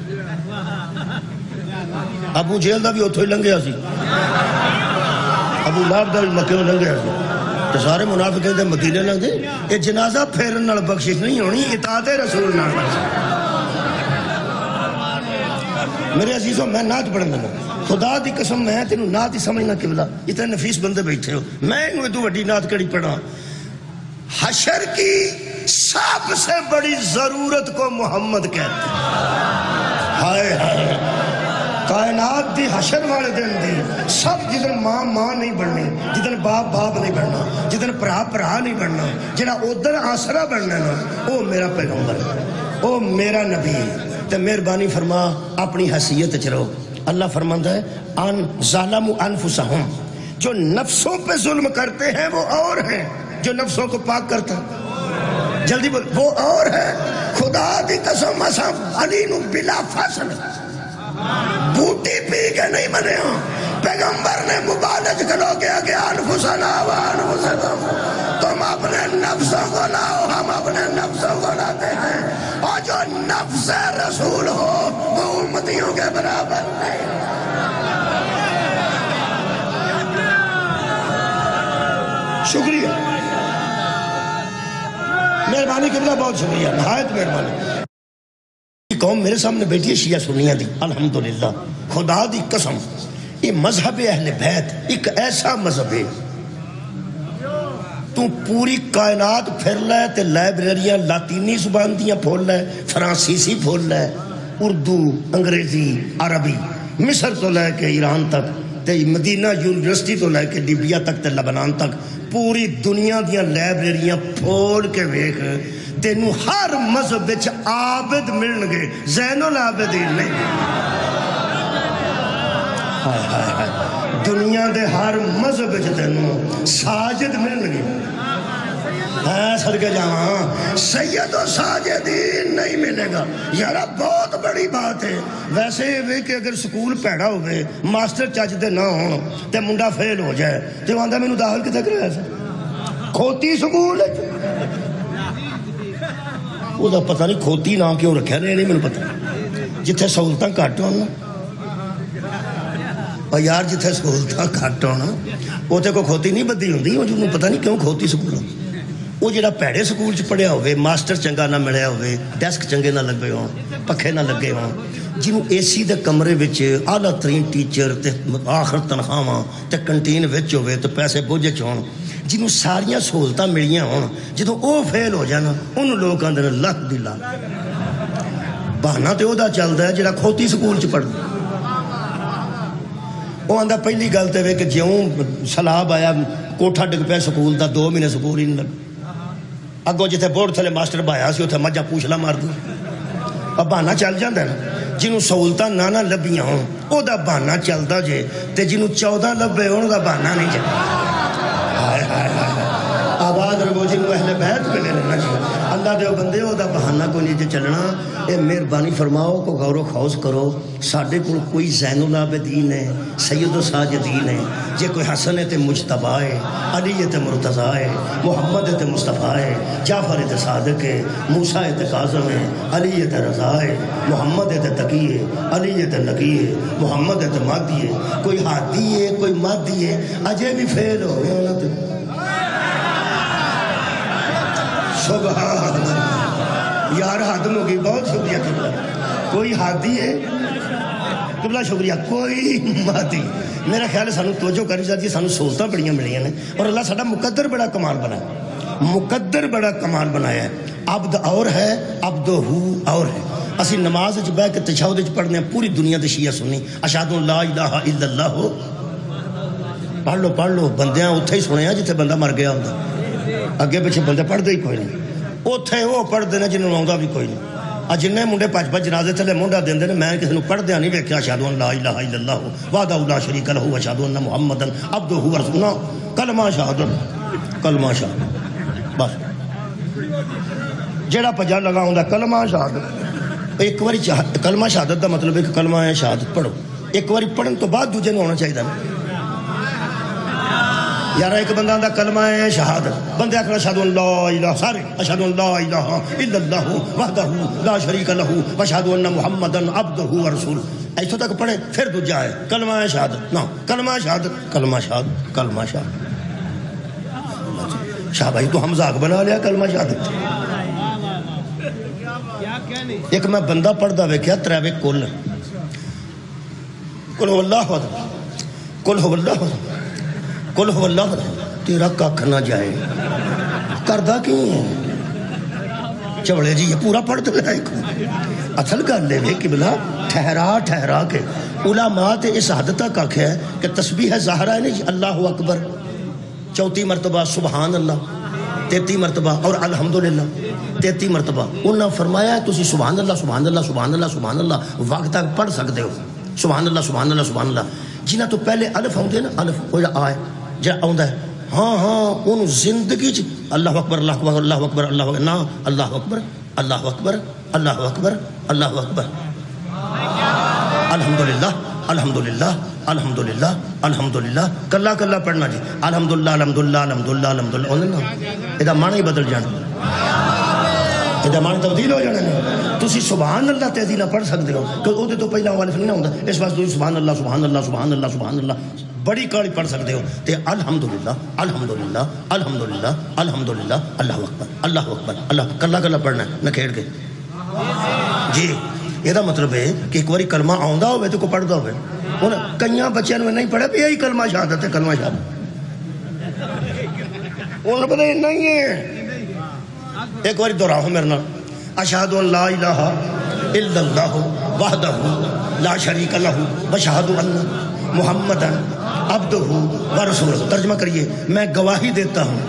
ابو جہل دا بھی اتھوں ہی لنگیا سی ابو لہب دا بھی مکے لنگیا سی تے سارے منافقین دے مدینے لنگ دے. یہ جنازہ پھیرن نال بخشش نہیں ہونی اطاعت رسول نال بخشش. میرے عزیزوں میں نعت پڑھن لگا خدا دی قسم میں تینوں نعت ہی سمجھنا قبلہ اتنے نفیس بندے بیٹھے ہو میں انہوں تو وڈی نعت کڑی پڑھا. حشر کی سب سے بڑی ضرورت کو محمد کہتے ہیں. ہائے ہائے کائنات دی حشر والے دن دی سب جدن ماں ماں نہیں بننی، جدن باپ باپ نہیں بننا، جدن پرا پرا نہیں بننا، جڑا ادھر آسرا بننا نا او میرا پیغمبر ہے، او میرا نبی ہے. تے مہربانی فرما اپنی حیثیت چ رہو. اللہ فرماندا ہے ان ظالموا انفسہم، جو نفسوں پہ ظلم کرتے ہیں وہ اور ہیں جو نفسوں کو پاک کرتا ہے. جلدی بول، وہ اور ہے. خدا دی قسم اساں علی نو بلا فاصل بوٹی پی کے نہیں منے ہوں. پیغمبر نے مبالغ کرو گیا کہ انفسنا و انفسکم، تم اپنے نفسوں کو لاؤ ہم اپنے نفسوں کو لاتے ہیں، اور جو نفس رسول ہو وہ امتیوں کے برابر نہیں. شکریہ، مہربانی کرنا، بہت شکریہ، نہایت مہربانی. قوم میرے سامنے بیٹھی ہے شیعہ سنیہ دی، الحمدللہ خدا دی قسم یہ مذہب اہل بیت ایک ایسا مذہب ہے. تو پوری کائنات پھر لے تے لائبریریاں لاطینی زبان دیاں پھول لے، فرانسیسی پھول لے، اردو، انگریزی، عربی، مصر تو لے کے ایران تک تے مدینہ یونیورسٹی تو لے کے لیبیا تک تے لبنان تک پوری دنیا دیاں لائبریریاں پھول کے ویکھ، تینوں ہر مذہب وچ عابد ملن گے، زین العابدین نہیں. ہائے ہائے ہائے دنیا دے ہر مذہب وچ تینوں ساجد ملن گے. ہاں صدقے جاواں سید و ساجدین نہیں ملے گا. یار بہت بڑی بات ہے. ویسے یہ کہ اگر سکول پیڑا ہوئے ماسٹر چج دے نہ ہون تے منڈا فیل ہو جائے تے آندا مینوں داخل کتے کرایا سی کھوتی سکول وہ دا پتہ نہیں کھوتی نام کیوں رکھا نہیں مینوں پتہ. جتھے سہولتاں گھٹ ہون اور یار جتھے سہولتاں گھٹ ہون اوتھے کوئی کھوتی نہیں بدی ہوندی. وہ جنوں پتہ نہیں کیوں کھوتی سکول. وہ جڑا پیڑے سکول چ پڑھیا ہوئے ماسٹر چنگا نہ ملیا ہوئے ڈیسک چنگے نہ لگے ہون پکھے نہ لگے ہون جنوں اے سی دے کمرے وچ اعلیٰ ترین ٹیچر تے آخر تنخواہاں تے کنٹین وچ ہوئے تے پیسے بوجھ چ ہون جنوں ساریاں سہولتاں ملیاں ہون جدوں او فیل ہو جانا انہوں لوگ آندے نے لکھ دی لا. بہانہ تے او دا چلدا ہے جڑا کھوتی سکول چ پڑھدا. وہ آندا پہلی گل تے وے کہ جیوں سیلاب آیا کوٹھا ڈگ پیا سکول دا 2 مہینے سکول ہی نہیں لگا. اگوں جتھے بورڈ تھلے ماسٹر بایا سی اتنے مجھا پوچھلا مار دوں. اب بہانہ چل جاندہ ہے نا. جنوں سہولتاں نہ لبیاں ہوں او دا بہانہ چلدا جے تے جنوں 14 لبے ہون دا بہانہ نہیں چلدا. ہائے ہائے ہائے آباد رہو جنوں اہل بیت ملے رہنا چاہیے. اللہ دے بندے او دا بہانہ کو نہیں چلنا. اے مہربانی فرماؤ کو غور و خوض کرو. ساڈے کول کوئی زین العابدین ہے سید و ساجدین ہے. جے کوئی حسن ہے تے مجتبیٰ ہے، علی ہے تے مرتضیٰ ہے، محمد ہے تے مصطفیٰ ہے، جعفر ہے تے صادق ہے، موسیٰ ہے تے کاظم ہے، علی ہے تے رضا ہے، محمد ہے تے تقی ہے، علی ہے تے نقی ہے، محمد ہے تے مہدی ہے. کوئی ہادی ہے کوئی مہدی ہے اجے بھی فیل ہو گئے انہاں تے. سبحان اللہ یار حدم ہو گئی. بہت شکریہ قبلہ. کوئی ہادی ہے قبلہ شکریہ کوئی مہدی. میرا خیال ہے سانو توجہ کرنی چاہیے. سانو سہولتاں بڑیاں ملیاں نے اور اللہ ساڈا مقدر بڑا کمال بنایا. مقدر بڑا کمال بنایا ہے. عبد اور ہے عبد ہو اور ہے. اسی نماز وچ بیٹھ کے تشہد وچ پڑھنے ہیں پوری دنیا دے شیعہ سنی اشہد ان لا الہ الا اللہ ہو. پڑھ لو بندیاں اتھے ہی سنے ہیں جتھے بندہ مر گیا ہوندا. اگے پیچھے بندے پڑھ دے ہی کوئی نہیں. اتھے وہ پڑھ دے جنہوں آਉਂدا بھی کوئی نہیں. جن منڈے پچ جنازے تھلے منڈا دیں میں کسی نے پڑھدیا نہیں ویکھیا اشہد ان لا الہ الا اللہ وحدہ لا شریک لہ اشہد ان محمدا عبدہ ورسولہ. کلمہ شہادت کلمہ شہادت بس جیڑا پجا لگا ہوندا کلمہ شہادت. ایک باری کلمہ شہادت دا مطلب ہے کہ کلمہ شہادت پڑھو. ایک باری پڑھن تو بعد دوجے نوں ہونا چاہیے نا. یار ایک بندہ دا کلمہ ہے شہادت بندے آخر اشہد ان لا الہ سارے اشہد ان لا الہ الا اللہ وحدہ لا شریک لہ واشہد ان محمدا عبدہ ورسولہ. ایتھوں تک پڑھے پھر دوجا ہے کلمہ شہادت. نا کلمہ شہادت کلمہ شہادت کلمہ شہادت. شاہ بھائی تو مذاق بنا لیا کلمہ شہادت. ایک میں بندہ پڑھدا ویکھیا تریوے کل هو اللہ احد قل هو اللہ احد قل هو اللہ احد. تیرا ککھ نہ جائے. کردہ کیوں ہے چوڑے جی یہ پورا پڑھ دے اصل گل ہے کہ بلا ٹھہرا کے علماء تے اس حد تک آکھیا ہے کہ تسبیح زہرا ہے نہیں اللہ اکبر 34 مرتبہ سبحان اللہ 33 مرتبہ اور الحمدللہ 33 مرتبہ انہاں فرمایا تسی سبحان اللہ سبحان اللہ سبحان اللہ سبحان اللہ وقت تک پڑھ سکتے ہو سبحان اللہ سبحان اللہ سبحان اللہ جنہاں تو پہلے الف آؤندے نا الف وہ جڑا آئے جڑا آوندا ہے ہاں انہوں زندگی چ اللہ اکبر اللہ اکبر اللہ اکبر اللہ اکبر نا اللہ اکبر اللہ اکبر اللہ اکبر اللہ اکبر الحمدللہ الحمدللہ الحمدللہ الحمدللہ کلا کلا پڑھنا جی الحمدللہ الحمدللہ الحمدللہ الحمدللہ انہوں نے معنی ہی بدل جانا یہ معنی تبدیل ہو جانا نہیں تسی سبحان اللہ تیزی نہ پڑھ سکتے ہو کہ وہ تو پہلا والف نہیں نہ ہوتا اس واسطے سبحان اللہ سبحان اللہ سبحان اللہ سبحان اللہ بڑی کالی پڑھ سکتے ہو تے الحمدللہ الحمدللہ الحمدللہ الحمدللہ اللہ اکبر اللہ کلا کلا پڑھنا ہے نہ کھیڑ کے جی یہ مطلب ہے کہ ایک باری کلمہ آؤندا ہوئے تو کو پڑھتا ہوئے انہیں کئیاں بچیاں میں نہیں پڑھا بھی یہی کلمہ شہادت ہے کلمہ شہادت انہیں پتہ یہ نہیں ہے ایک باری دہراؤ میرے نال اشہد ان لا الہ الا اللہ وحدہ لا شریک لہ واشہد ان محمدا عبدہ ورسولہ ترجمہ کریے میں گواہی دیتا ہوں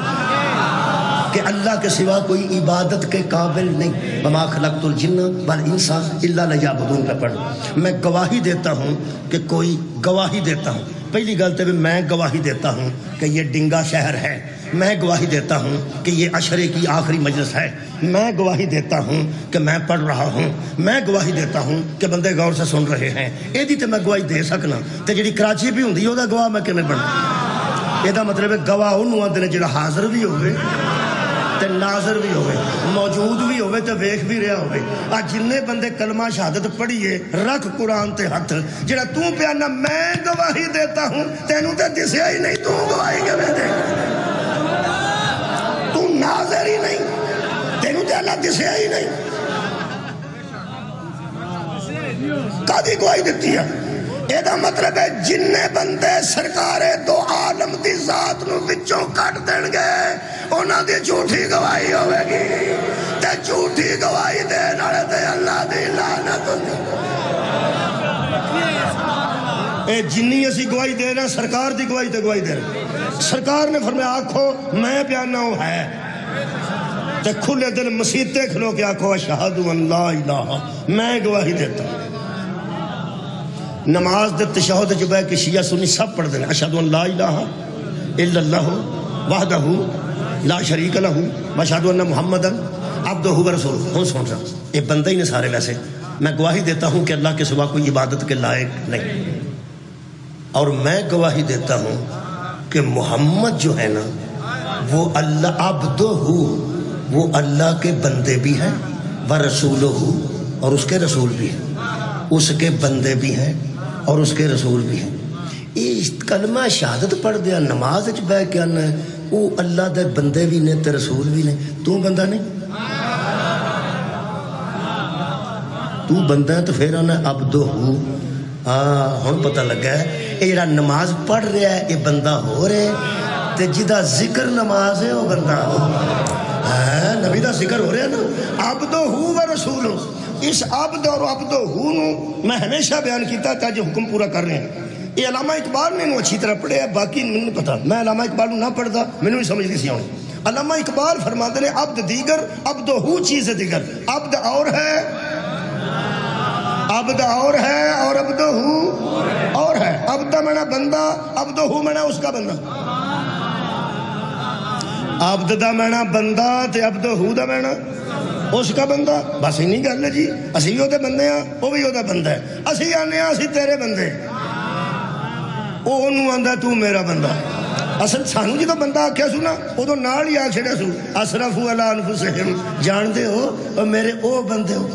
کہ اللہ کے سوا کوئی عبادت کے قابل نہیں وما خلقت الجن والانس الا لیعبدون کا پڑھ میں گواہی دیتا ہوں کہ کوئی گواہی دیتا ہوں پہلی غلطی میں گواہی دیتا ہوں کہ یہ ڈنگا شہر ہے میں گواہی دیتا ہوں کہ یہ عشرے کی آخری مجلس ہے میں گواہی دیتا ہوں کہ میں پڑھ رہا ہوں میں گواہی دیتا ہوں کہ بندے غور سے سن رہے ہیں یہ تے میں گواہی دے سکنا تے جڑی کراچی بھی ہوندی او دا گواہ میں کیویں بننا یہ دا مطلب ہے گواہ انہوں آندے نے جڑا حاضر بھی ہوئے تے ناظر بھی ہوئے موجود بھی ہوئے تے ویکھ بھی رہا ہوئے آج جننے بندے کلمہ شہادت پڑھیے رکھ قرآن تے ہاتھ جڑا تو پیانا میں گواہی دیتا ہوں تینوں تے دسیا ہی نہیں تو گواہی کے میں دے تو ناظر ہی نہیں تینوں تے اللہ دسیا ہی نہیں کدی گواہی دیتی ہے یہ دا مطلب ہے جننے بندے سرکار دو عالم دی ذات نو وچوں کٹ دین گے انہاں دی جھوٹی گواہی ہوے گی تے جھوٹی گواہی دین والے تے اللہ دی لعنت اے جنی اسی گواہی دے رہے سرکار دی گواہی تے گواہی دے رہے سرکار نے فرمایا آکھو میں پیانا ہوں ہے تے کھلے دل مسیتے کھلو کے آکھو اشہد ان لا الہ میں گواہی دیتا ہوں نماز دے تشہد جب ہے کہ شیعہ سنی سب پڑھ دینا اشہد ان لا الہ الا اللہ وحدہ لا شریک لہ واشہد ان محمدا عبدہ ورسولہ ہوں سن رہا یہ بندہ ہی نے سارے ویسے میں گواہی دیتا ہوں کہ اللہ کے سوا کوئی عبادت کے لائق نہیں اور میں گواہی دیتا ہوں کہ محمد جو ہے نا وہ اللہ عبدہ وہ اللہ کے بندے بھی ہیں ورسولہ اور اس کے رسول بھی ہیں اس کے بندے بھی ہیں اور اس کے رسول بھی ہیں یہ کلمہ شہادت پڑھ دیا نماز اچھ بے کیا ہے وہ اللہ دے بندے بھی نے تے رسول بھی نے تو بندہ نہیں تو بندہ ہے تو پھر آنا عبدہ ہون پتہ لگا ہے یہ جڑا نماز پڑھ رہا ہے یہ بندہ ہو رہے تے جدا ذکر نماز ہے وہ بندہ ہو نبی دا ذکر ہو رہا ہے نا عبدہ و رسول اس عبد اور عبدہ میں ہمیشہ بیان کیتا ہے تاکہ حکم پورا کر رہے ہیں یہ علامہ اقبال نے انہوں اچھی طرح پڑھے ہیں باقی میں نہیں پتا میں علامہ اقبال نہ پڑھتا میں نے بھی سمجھ نہیں سی آؤں علامہ اقبال فرماتے ہیں عبد دیگر عبدہ چیز دیگر عبد اور ہے عبد اور ہے اور عبدہ اور ہے عبدہ منا بندہ عبدہ منا اس کا بندہ عبد دا منا بندہ تے عبدہ دا منا اس کا بندہ بس ہی نہیں گل ہے جی اسی بھی ہوتے بندے ہیں وہ بھی ہوتا بندہ ہے اسی آنے ہیں اسی تیرے بندے وہ انہوں آندہ تو میرا بندہ اصل سانو جی تو بندہ آکھیا سو نا وہ تو نال ہی آکھ چھڑیا سو اسرفوا علی انفسہم جان دے ہو اور میرے او بندے ہو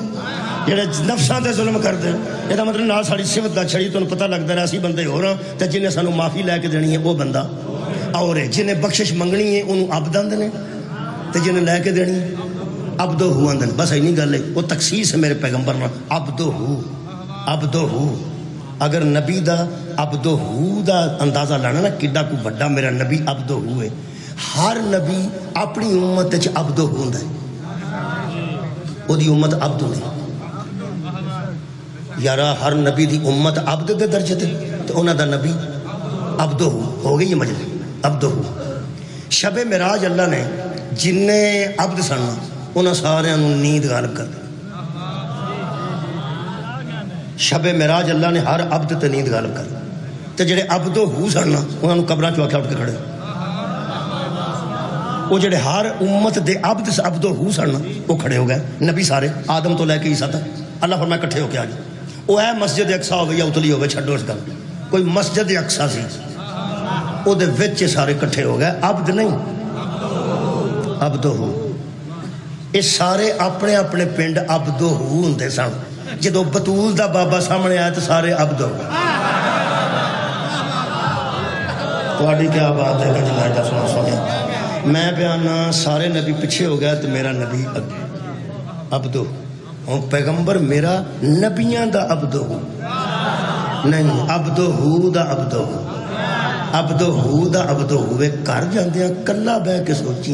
جڑے نفساں تے ظلم کر دے یہ دا مطلب نال ساڑی صفت دا چھڑی تو پتہ لگتا رہا اسی بندے ہو رہا تے جنہیں سانو معافی لے کے دینی ہے وہ بندہ اور جنہیں بخشش منگنی ہے انہوں عبد آندے تے جنہیں لے کے دینی ہے عبدہ آندن بس اینی گل ہے وہ تخصیص ہے میرے پیغمبر نا عبدہ اگر نبی دا عبدہ دا اندازہ لانا نا کڈا کو بڑا میرا نبی عبدہ ہے ہر نبی اپنی امت وچ عبدہ ہوندا ہے وہ دی امت عبد ہوندی یارا ہر نبی دی امت عبد دے درجے تے تو انہاں دا نبی عبد ہو گئی یہ مجلس عبد ہو شب معراج اللہ نے جننے عبد سن انہاں سارے نیند غالب کر دی شب معراج اللہ نے ہر عبد تے نیند غالب کر تے جڑے عبد ہو سن انہاں نوں قبراں چوں اٹھ کے کھڑے وہ جڑے ہر امت دے عبد ہو سن وہ کھڑے ہو گئے نبی سارے آدم تو لے کے عیسیٰ تک اللہ فرمایا کٹھے ہو کے آ جائے وہ ہے مسجد اقصیٰ ہوئے یا اتلی ہوئے چھڈو اس گل کوئی مسجد اقصیٰ سی وہ دے وچ سارے کٹھے ہو گئے عبد نہیں عبد ہو یہ سارے اپنے اپنے پنڈ عبد ہو ہوندے سن جدو بطول دا بابا سامنے آیا تو سارے عبد ہو تواڈی کیا بات ہے کہ جنہیں دا سنا سنے میں بیانا سارے نبی پیچھے ہو گیا تو میرا نبی عبد ہو ہوں پیغمبر میرا نبیاں دا عبد ہو نہیں عبد ہو دا عبد ہو عبد ہو دا عبد ہوئے کر جاندے ہیں کلا بے کے سوچیں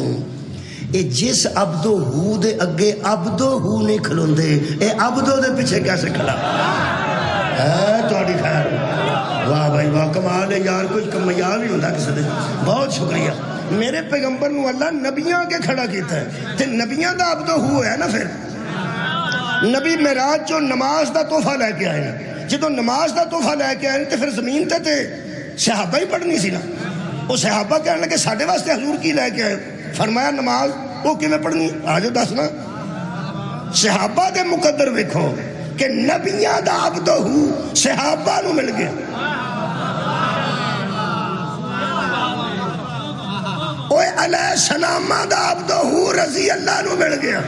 اے جس عبد ہو دے اگے عبد ہو نہیں کھلوندے اے عبد دے پیچھے کیسے کھلا ہے تواڈی خیر واہ بھائی واہ کمال ہے یار کچھ کمیال نہیں ہوتا کسی دے بہت شکریہ میرے پیغمبر نو اللہ نبیاں کے کھڑا کیتا ہے تے نبیاں دا عبد ہو ہے نا پھر نبی معراج جو نماز دا تحفہ لے کے آئے نا جدو نماز دا تحفہ لے کے آئے تے پھر زمین تے صحابہ ہی پڑھنی سی نا وہ صحابہ کہنے لگے ساڈے واسطے حضور کی لے کے آئے فرمایا نماز وہ کیویں پڑھنی آجو دسنا صحابہ دے مقدر ویکھو کہ نبیاں دا عبد ہو صحابہ نو مل گیا اوے علیہ السلام دا عبد ہو رضی اللہ نو مل گیا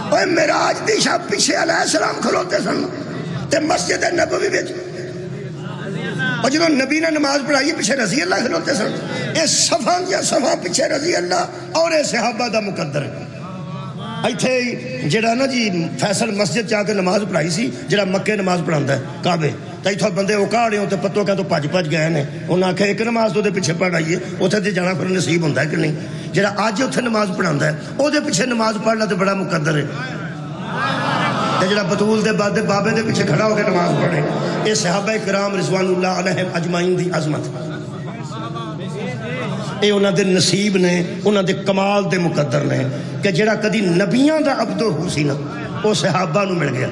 اوے معراج دی شب پیچھے علیہ السلام کھلوتے سن تے مسجد نبوی وچ اور جنہوں نبی نے نماز پڑھائی پیچھے رضی اللہ کھلوتے سن اے صفاں یا صفاں پیچھے رضی اللہ اور اے صحابہ دا مقدر ہے ایتھے جڑا نا جی فیصل مسجد جا کے نماز پڑھائی سی جڑا مکے نماز پڑھاندا ہے کعبے تے ایتھوں بندے اکاڑے ہوں تے پتوں کہ تو پج گئے نے انہاں آکھیا ایک نماز تو دے پیچھے پڑھائیے اوتھے تے جانا پھر نصیب ہوندا ہے کہ نہیں جڑا اج اوتھے نماز پڑھاندا ہے او دے پیچھے نماز پڑھنا تے بڑا مقدر ہے تے جڑا بطول دے بعد بابے دے پیچھے کھڑا ہو کے نماز پڑھے اے صحابہ کرام رضوان اللہ علیہم اجمعین دی عظمت اے انہاں دے نصیب نے انہاں دے کمال دے مقدر نے کہ جڑا کدی نبیاں دا عبد ہو سی نا او صحابہ نو مل گیا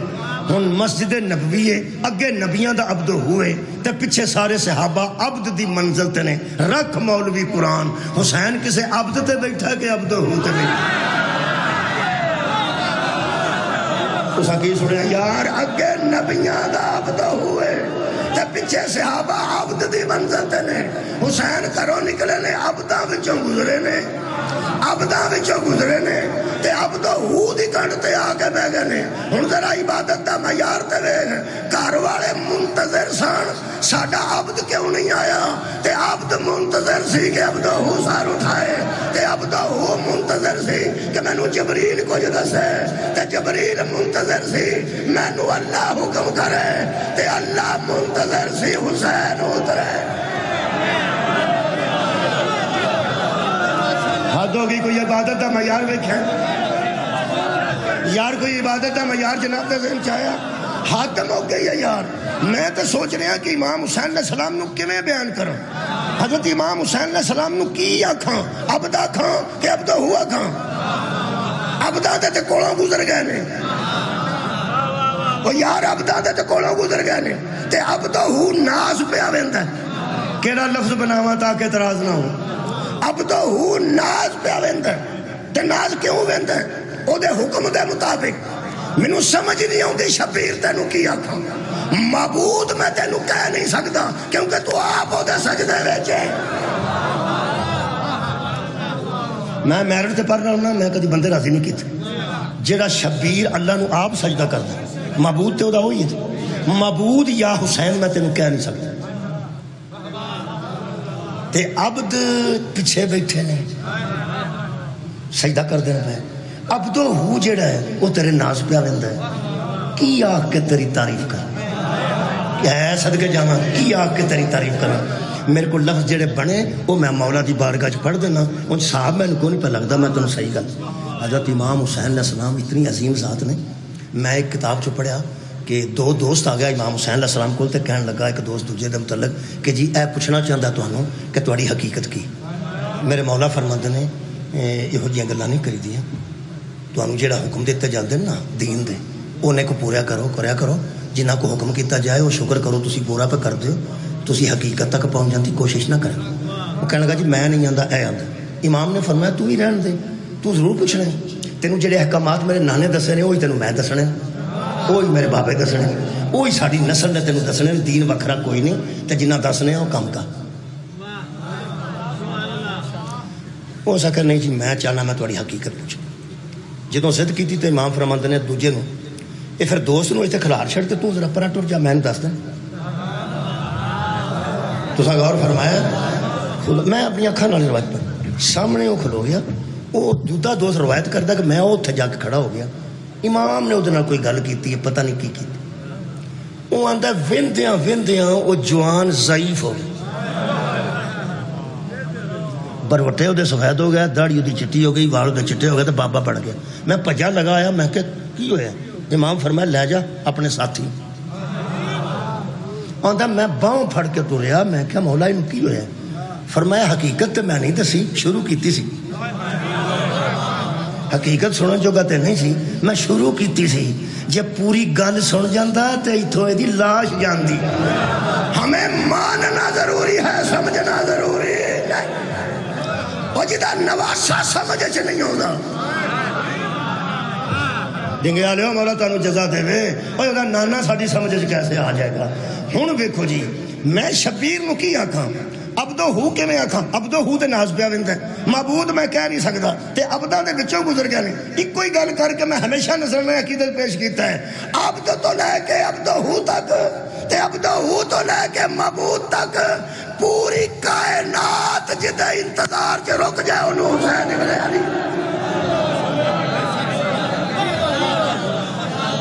ہن مسجد نبوی ہے اگے نبیاں دا عبد ہوئے تے پیچھے سارے صحابہ عبد دی منزل تے نے رکھ مولوی قرآن حسین کسے عبد تے بیٹھا کہ عبد ہو تے بیٹھا تساں کی سنیا یار اگے نبیاں دا عبد ہوئے تے پیچھے صحابہ عبد دی منزل تے نے حسین کرو نکلے نے عبداں وچوں گزرے نے عبداں وچوں گزرے نے تے عبد ہو دی کنڈ تے آ کے بہ گئے نے ہن ذرا عبادت دا معیار تے ویکھ گھر والے منتظر سن ساڈا عبد کیوں نہیں آیا تے عبد منتظر سی کہ عبد ہو سار اٹھائے تے عبد ہو منتظر سی کہ مینوں جبریل کچھ دسے تے جبریل منتظر سی مینوں اللہ حکم کرے تے اللہ منتظر سی حسین اترے حد ہوگی کوئی عبادت دا معیار ویکھیں یار کوئی عبادت دا معیار جناب دے ذہن چاہیا حد ہو گئی ہے یار میں تو سوچ رہا کہ امام حسین علیہ السلام نو کیویں بیان کروں حضرت امام حسین علیہ السلام نو کی آکھاں عبد آکھاں کہ عبد ہوا آکھاں عبدہ دے تے کولوں گزر گئے نے وہ یار عبدہ دے تے کولوں گزر گئے نے تے عبد ہو ناز پہ آویندا ہے کیڑا لفظ بناواں تاکہ اعتراض نہ ہو عبد ہو ناز پہ آویندا ہے تے ناز کیوں ویندا ہے او دے حکم دے مطابق مینوں سمجھ نہیں آندی شبیر تینوں کی آکھاں معبود میں تینوں کہہ نہیں سکدا کیونکہ تو آپ او دے سجدے وچ ہے میں میرٹ تے پڑھنا ہونا میں کدی بندے راضی نہیں کیتے جڑا شبیر اللہ نو آپ سجدہ کردا معبود تے او دا ہوئی ہے معبود یا حسین میں تینوں کہہ نہیں سکدا تے عبد پیچھے بیٹھے نے سجدہ کر دینا پہ عبد ہو جڑا ہے وہ تیرے ناز پہ آویندا ہے کی آکھ کے تیری تعریف کر اے صدقے جاواں کی آکھ کے تیری تعریف کر میرے کو لفظ جڑے بنے وہ میں مولا دی بارگاہ چ پڑھ دینا ان صاحب میں کو نہیں پہ لگدا میں تینوں صحیح گل حضرت امام حسین علیہ السلام اتنی عظیم ذات نے. میں ایک کتاب چ پڑھیا کہ دو دوست آ گیا امام حسین علیہ السلام کو کہنے لگا ایک دوست دوجے دے متعلق کہ جی اے پوچھنا چاہتا تمہوں کہ تہاڈی حقیقت کی. میرے مولا فرماتے نے یہو جہاں گلاں نہیں کری دیاں, تمہوں جہاں حکم دیتے جاتے ہیں نا دین دے انہیں کو پورا کریا کرو. جنہ کو حکم کیتا جائے وہ شکر کرو تسی پورا پہ کر دیو, تسی حقیقت تک پہنچ جانے کی کوشش نہ کریں. وہ کہنے لگا جی میں نہیں آندا اے آندا. امام نے فرمایا تو ہی رہن دے, تو ضرور پوچھنا ہے. تینوں جڑے احکامات میرے نانے دسے نے وہی تینوں میں دسنے, وہی میرے بابے دسنے, وہی ساری نسل نے تینوں دسنے. دین وکھرا کوئی نہیں تے جنہ دسنے وہ کم کا. وہ سکے نہیں جی میں چاہنا میں تھوڑی حقیقت پوچھوں. جدوں ضد کی تو امام فرماندے نے دوجے نو یہ پھر دوست نو اتنے کھلار چھڑ تے تو ذرا پرا ٹر جا میں دس دیں. تساں غور فرمایا میں اپنی اکھاں نال روایت پر سامنے وہ کھلو گیا, وہ دوجا دوست روایت کرتا کہ میں اتنے جا کے کھڑا ہو گیا. امام نے وہ کوئی گل کی پتہ نہیں کی. وہ آتا وندیاں وندیاں وہ جوان ضعیف ہو گئی, بروٹے وہ سفید ہو گیا, داڑھی وہ چٹی ہو گئی, وال وہ چٹے ہو گئے, تو بابا پڑ گیا. میں بھجا لگا آیا, میں کہ کی ہویا؟ امام فرمایا لے جا اپنے ساتھی. آتا میں باہوں پھڑ کے تریا, میں کیا مولا انہوں کی ہویا؟ فرمایا حقیقت تو میں نہیں دسی, شروع کیتی سی. حقیقت سنن جو گاتے نہیں سی, میں شروع کیتی سی. جب پوری گل سن جاندہ تو اتھوں دی لاش جاندی. ہمیں ماننا ضروری ہے, سمجھنا ضروری ہے. وہ جدہ نواسا سمجھے چھ نہیں ہوگا ڈنگے آلے ہو مولا تانو جزا دے وے. وہ جدہ نانا ساڑی سمجھے چھ کیسے آ جائے گا. ہون دیکھو جی میں شبیر نو کی آکھاں, عبدو ہو کے میں آکھاں, عبدو ہو دے ناز پیا وندہ ہے, معبود میں کہہ نہیں سکتا تے عبدہ دے بچوں گزر گیا نہیں. ایک کوئی گل کر کے میں ہمیشہ نظر میں عقیدت پیش کیتا ہے. عبدو تو لے کے عبدو ہو تک تے عبدو ہو تو لے کے معبود تک پوری کائنات جدہ انتظار چے رک جائے انہوں حسین ابن علی.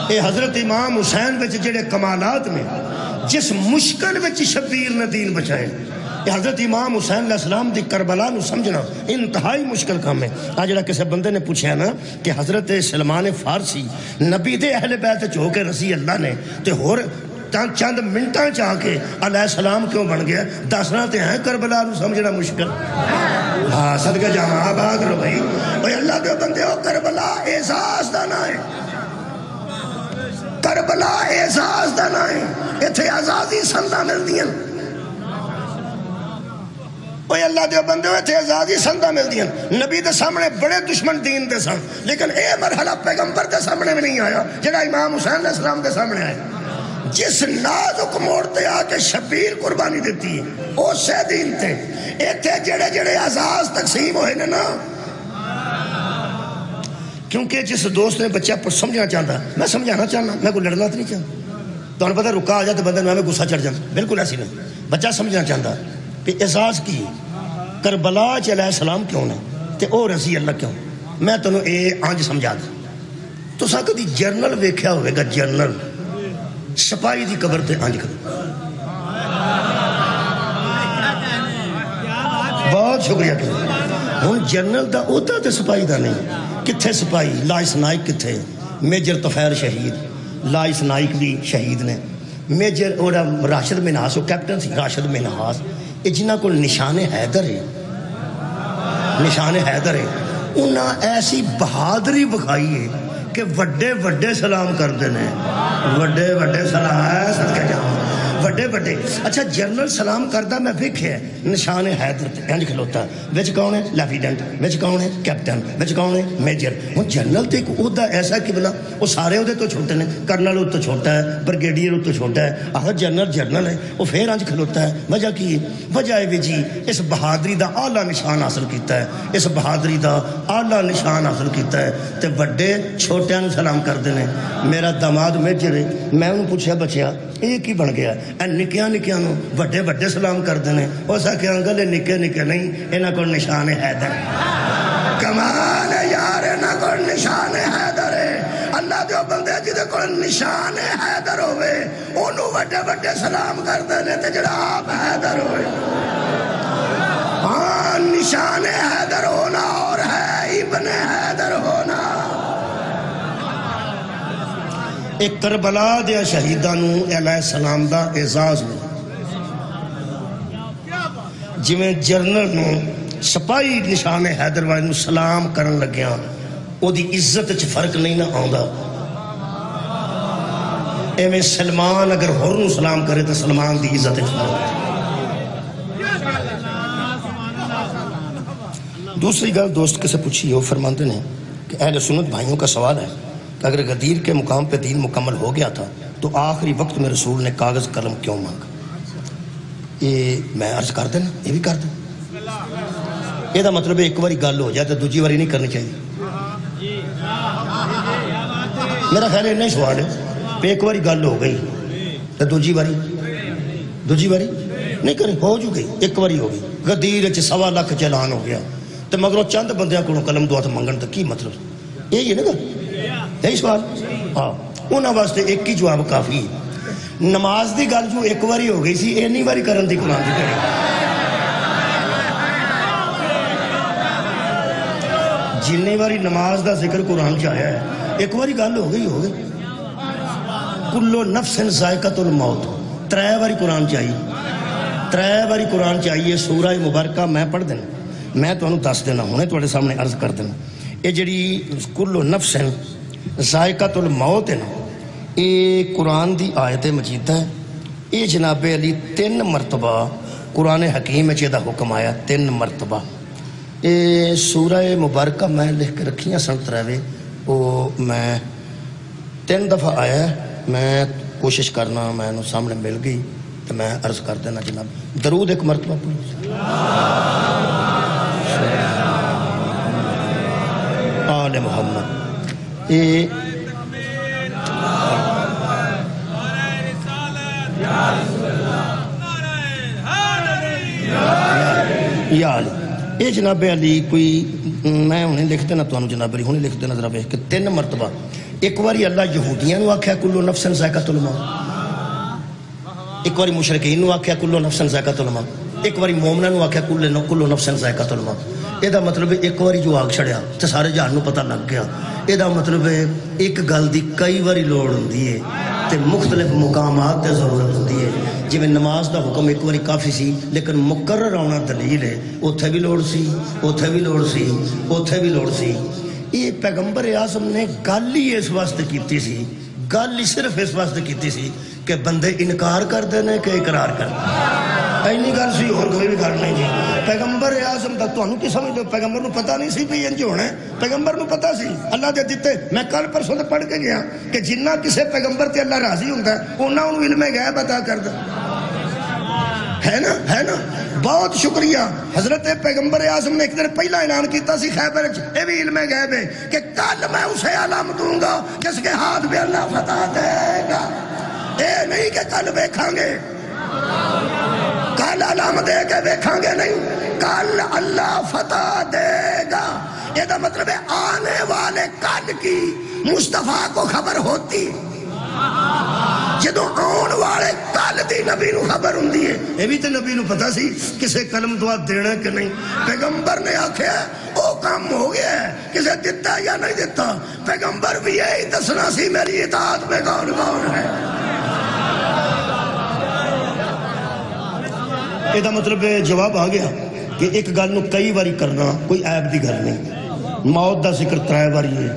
اے حضرت امام حسین بچ جڑے کمالات میں جس مشکل بچ شبیر نے دین بچائے. یہ حضرت امام حسین علیہ السلام دی کربلا نو سمجھنا انتہائی مشکل کام ہے. آج جڑا کسی بندے نے پوچھا نا کہ حضرت سلمان فارسی نبی دے اہل بیت چو کے رسی اللہ نے تے ہور چند منٹاں چاہ کے علیہ السلام کیوں بن گیا, دسنا تے ہیں کربلا نو سمجھنا مشکل. ہاں صدقہ جامعہ آباد رو بھائی. اوہ اللہ دے بندے ہو کربلا احساس دا نہ ہے, کربلا احساس دا نہ ہے. اتھے آزادی سندہ مل دیا. اوہ اللہ دے بندے ہوئے تھے آزادی سندہ مل دیا. نبی دے سامنے بڑے دشمن دین دے سن, لیکن اے مرحلہ پیغمبر دے سامنے میں نہیں آیا جنہا امام حسین علیہ السلام دے سامنے آئے. جس نازک موڑتے آکے شبیر قربانی دیتی ہے او سے دین تھے. ایتھے جڑے جڑے عزاز تقسیم ہوئے نا, کیونکہ جس دوست نے بچہ پر سمجھنا چاہتا, میں سمجھانا چاہنا, میں کوئی لڑنا تو نہیں چاہتا. تو انہوں نے پتا رکا آ جاتے بندے میں غصہ چڑھ جاتا, بالکل ایسی نہیں. بچہ سمجھنا چاہتا کہ احساس کی کربلا علیہ السلام کیوں نے تے او رضی اللہ کیوں. میں تنہوں اے آنج سمجھا دا. تو ساں کدی جرنل ویکھیا ہوئے گا, جرنل سپاہی دی قبر تے آنج کرو. بہت شکریہ کہ ہوں جرنل دا اوتا تے سپاہی دا نہیں. کتھے سپاہی لائس نائک کتھے, میجر طفیر شہید, لائس نائک بھی شہید نے. میجر اوڑا راشد منحاس, وہ کیپٹن سی راشد منحاس, جنہ کو نشان حیدر ہے, نشان حیدر ہے. انہاں ایسی بہادری بکھائی ہے کہ وڈے وڈے سلام کر دینے, وڈے وڈے سلام ہے صدقہ جاؤں وڈے وڈے. اچھا جنرل سلام کردہ میں ویکھے نشان حیدر انج کھلوتا, وچ کون ہے لیفٹیننٹ, وچ کون ہے کیپٹن, وچ کون ہے میجر. وہ جنرل تے ایک عہدہ ایسا کہ بلا وہ سارے عہدے تو چھوٹے نے, کرنل وہ تو چھوٹا ہے, بریگیڈیئر وہ تو چھوٹا ہے, آخر جنرل جنرل ہے. وہ پھر انج کھلوتا ہے. وجہ کی وجہ ہے جی اس بہادری دا اعلیٰ نشان حاصل کیتا ہے, اس بہادری دا اعلیٰ نشان حاصل کیتا ہے. تے وڈے چھوٹیاں نو سلام کر دینے. میرا داماد میجر ہے, میں انہوں پوچھا بچیا ایک ہی بن گیا, نکیاں نکیاں نو وڈے وڈے سلام کر دینے. اس آکے انگل نکے نکے نہیں, انہاں کو نشان حیدر. کمال ہے یار, انہاں کو نشان حیدر ہے. اللہ دیو بندے جدے کو نشان حیدر ہوئے انہوں وڈے وڈے سلام کر دینے تے جڑا آپ حیدر ہوئے. ہاں نشان حیدر ہونا اور ہے ابن حیدر ہونا ایک کربلا دے شہیداں نو علیہ السلام دا اعزاز میں جویں جرنل نو سپاہی نشان حیدر والے نو سلام کرن لگیا او دی عزت وچ فرق نہیں نہ آوندا ایویں سلمان اگر ہور نو سلام کرے تو سلمان دی عزت وچ فرق۔ دوسری گل دوست کسے پوچھی، وہ فرماتے ہیں کہ اہل سنت بھائیوں کا سوال ہے کہ اگر غدیر کے مقام پہ دین مکمل ہو گیا تھا تو آخری وقت میں رسول نے کاغذ قلم کیوں مانگا؟ یہ میں عرض کر دینا، یہ بھی کر دیں، یہ مطلب ایک باری گل ہو جائے تو دوسری باری نہیں کرنی چاہیے۔ میرا خیال ہے نہیں سوال ہے کہ ایک باری گل ہو گئی تو دوسری باری نہیں کرنی، ہو جو گئی، ایک باری ہو گئی، غدیر 1.25 لاکھ چلان ہو گیا تو مگر چند بندیاں کو قلم دعا تو منگن تو کی مطلب؟ یہی ہے نا گل، یہی سوال۔ ہاں انہوں واسطے ایک ہی جواب کافی ہے۔ نماز دی گل جو ایک باری ہو گئی سی اینی باری کرن دی قرآن دی کرے، جنی باری نماز دا ذکر قرآن چ آیا ہے ایک باری گل ہو گئی۔ کلو نفس ذائقۃ الموت 3 باری قرآن چاہیے، 3 باری قرآن چاہیے۔ سورہ مبارکہ میں پڑھ دینا، میں تمہیں دس دینا، ہوں تھوڑے سامنے عرض کر دینا۔ یہ جڑی کلو نفس ذائقۃ الموت ہے نا، یہ قرآن دی آیت مجید ہے۔ یہ جناب علی 3 مرتبہ قرآن حکیم میں دا حکم آیا، 3 مرتبہ۔ یہ سورہ مبارکہ میں لکھ کے رکھیاں سن 3 وہ میں 3 دفعہ آیا ہے، میں کوشش کرنا میں سامنے مل گئی تو میں عرض کر دینا جناب۔ درود ایک مرتبہ پڑھو، آل محمد۔ یہ یا علی، یہ جناب علی کوئی میں انہیں لکھ دینا تو جناب علی انہیں لکھ دینا ذرا کہ 3 مرتبہ۔ ایک باری اللہ یہودیاں نو آکھیا کلو نفس ذائقۃ الموت، ایک باری مشرکین نو آکھیا کلو نفس ذائقۃ الموت، ایک باری مومناں نو آکھیا کلو نفس ذائقۃ الموت۔ یہ مطلب ایک باری جو آگ چھڑیا تو سارے جہان نو پتہ لگ گیا۔ یہ مطلب ایک گل دی کئی باری لوڑ ہوندی ہے تے مختلف مقامات تے ضرورت ہوندی ہے۔ جی میں نماز دا حکم ایک باری کافی سی لیکن مقرر آنا دلیل ہے، اوتھے بھی لوڑ سی، اوتھے بھی لوڑ سی، اوتھے بھی لوڑ سی۔ یہ پیغمبر اعظم نے گل ہی اس واسطے کیتی سی، گل ہی صرف اس واسطے کیتی سی کہ بندے انکار کر دینے کہ اقرار کر دینے، اینی گل سی، اور کوئی بھی گل نہیں جی۔ پیغمبر اعظم دا تانوں کی سمجھ لو، پیغمبر نو پتہ نہیں سی بھی انج ہونا ہے، پیغمبر نو پتہ سی، اللہ دے دتے۔ میں کل پرسوں تے پڑھ کے گیا کہ جنہ کسے پیغمبر تے اللہ راضی ہوندا ہے انہاں نوں علم غیب عطا کردا ہے نا۔ بہت شکریہ۔ حضرت پیغمبر اعظم نے ایک دن پہلا اعلان کیتا سی خیبر وچ، اے بھی علم غیب ہے کہ کل میں اسے علم دوں گا جس کے ہاتھ میں اللہ فتح دے گا۔ اے نہیں کہ کل دیکھاں گے، کل علم دے کے دیکھاں گے نہیں، کل اللہ فتح دے گا۔ یہ مطلب ہے آنے والے کل کی مصطفیٰ کو خبر ہوتی، جدو آن والے کل دی نبی نو خبر ہوندی ہے۔ یہ بھی تو نبی نو پتا سی کسے قلم دعا دینا کہ نہیں۔ پیغمبر نے آکھیا او کام ہو گیا ہے، کسے دیتا یا نہیں دیتا، پیغمبر بھی یہی دسنا سی میری اطاعت میں کون کون ہے۔ یہ مطلب جواب آ گیا کہ ایک گل نو کئی باری کرنا کوئی عیب دی گل نہیں۔ موت دا ذکر 3 باری ہے،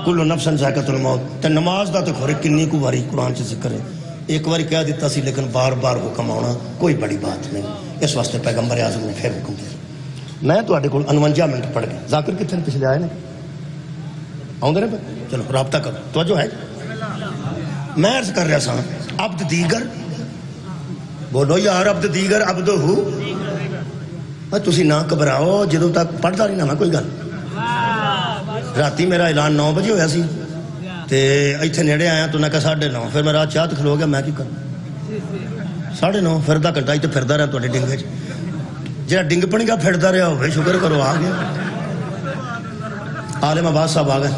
کلو نفس ذائقۃ الموت، تے نماز دا تو کھورے کنی کو باری قرآن سے ذکر ہے۔ ایک باری کہہ دیتا سی لیکن بار بار حکم آنا کوئی بڑی بات نہیں، اس واسطے پیغمبر اعظم نے پھر حکم دیا۔ میں تو کول 49 منٹ پڑھ گیا۔ ذاکر کتنے پچھلے آئے نے آؤں نے، چلو رابطہ کرو، توجہ ہے۔ میں عرض کر رہا سا عبد دیگر، بولو یار عبد دیگر عبد ہو، تسی نہ گھبراؤ، جدوں تک پڑھتا رہی نا میں کوئی گل۔ راتی میرا اعلان 9 بجے ہویا سی تے ایتھے نیڑے آیا تو نہ کہ 9:30، پھر میں رات چاہ تے کھلو گیا، میں کی کروں 9:30، پھر آدھا گھنٹہ تے پھردا رہا تواڈے ڈنگے وچ، جڑا ڈنگ پنی کا پھردا رہا ہوے شکر کرو آ گیا۔ عالم عباس صاحب آ گئے،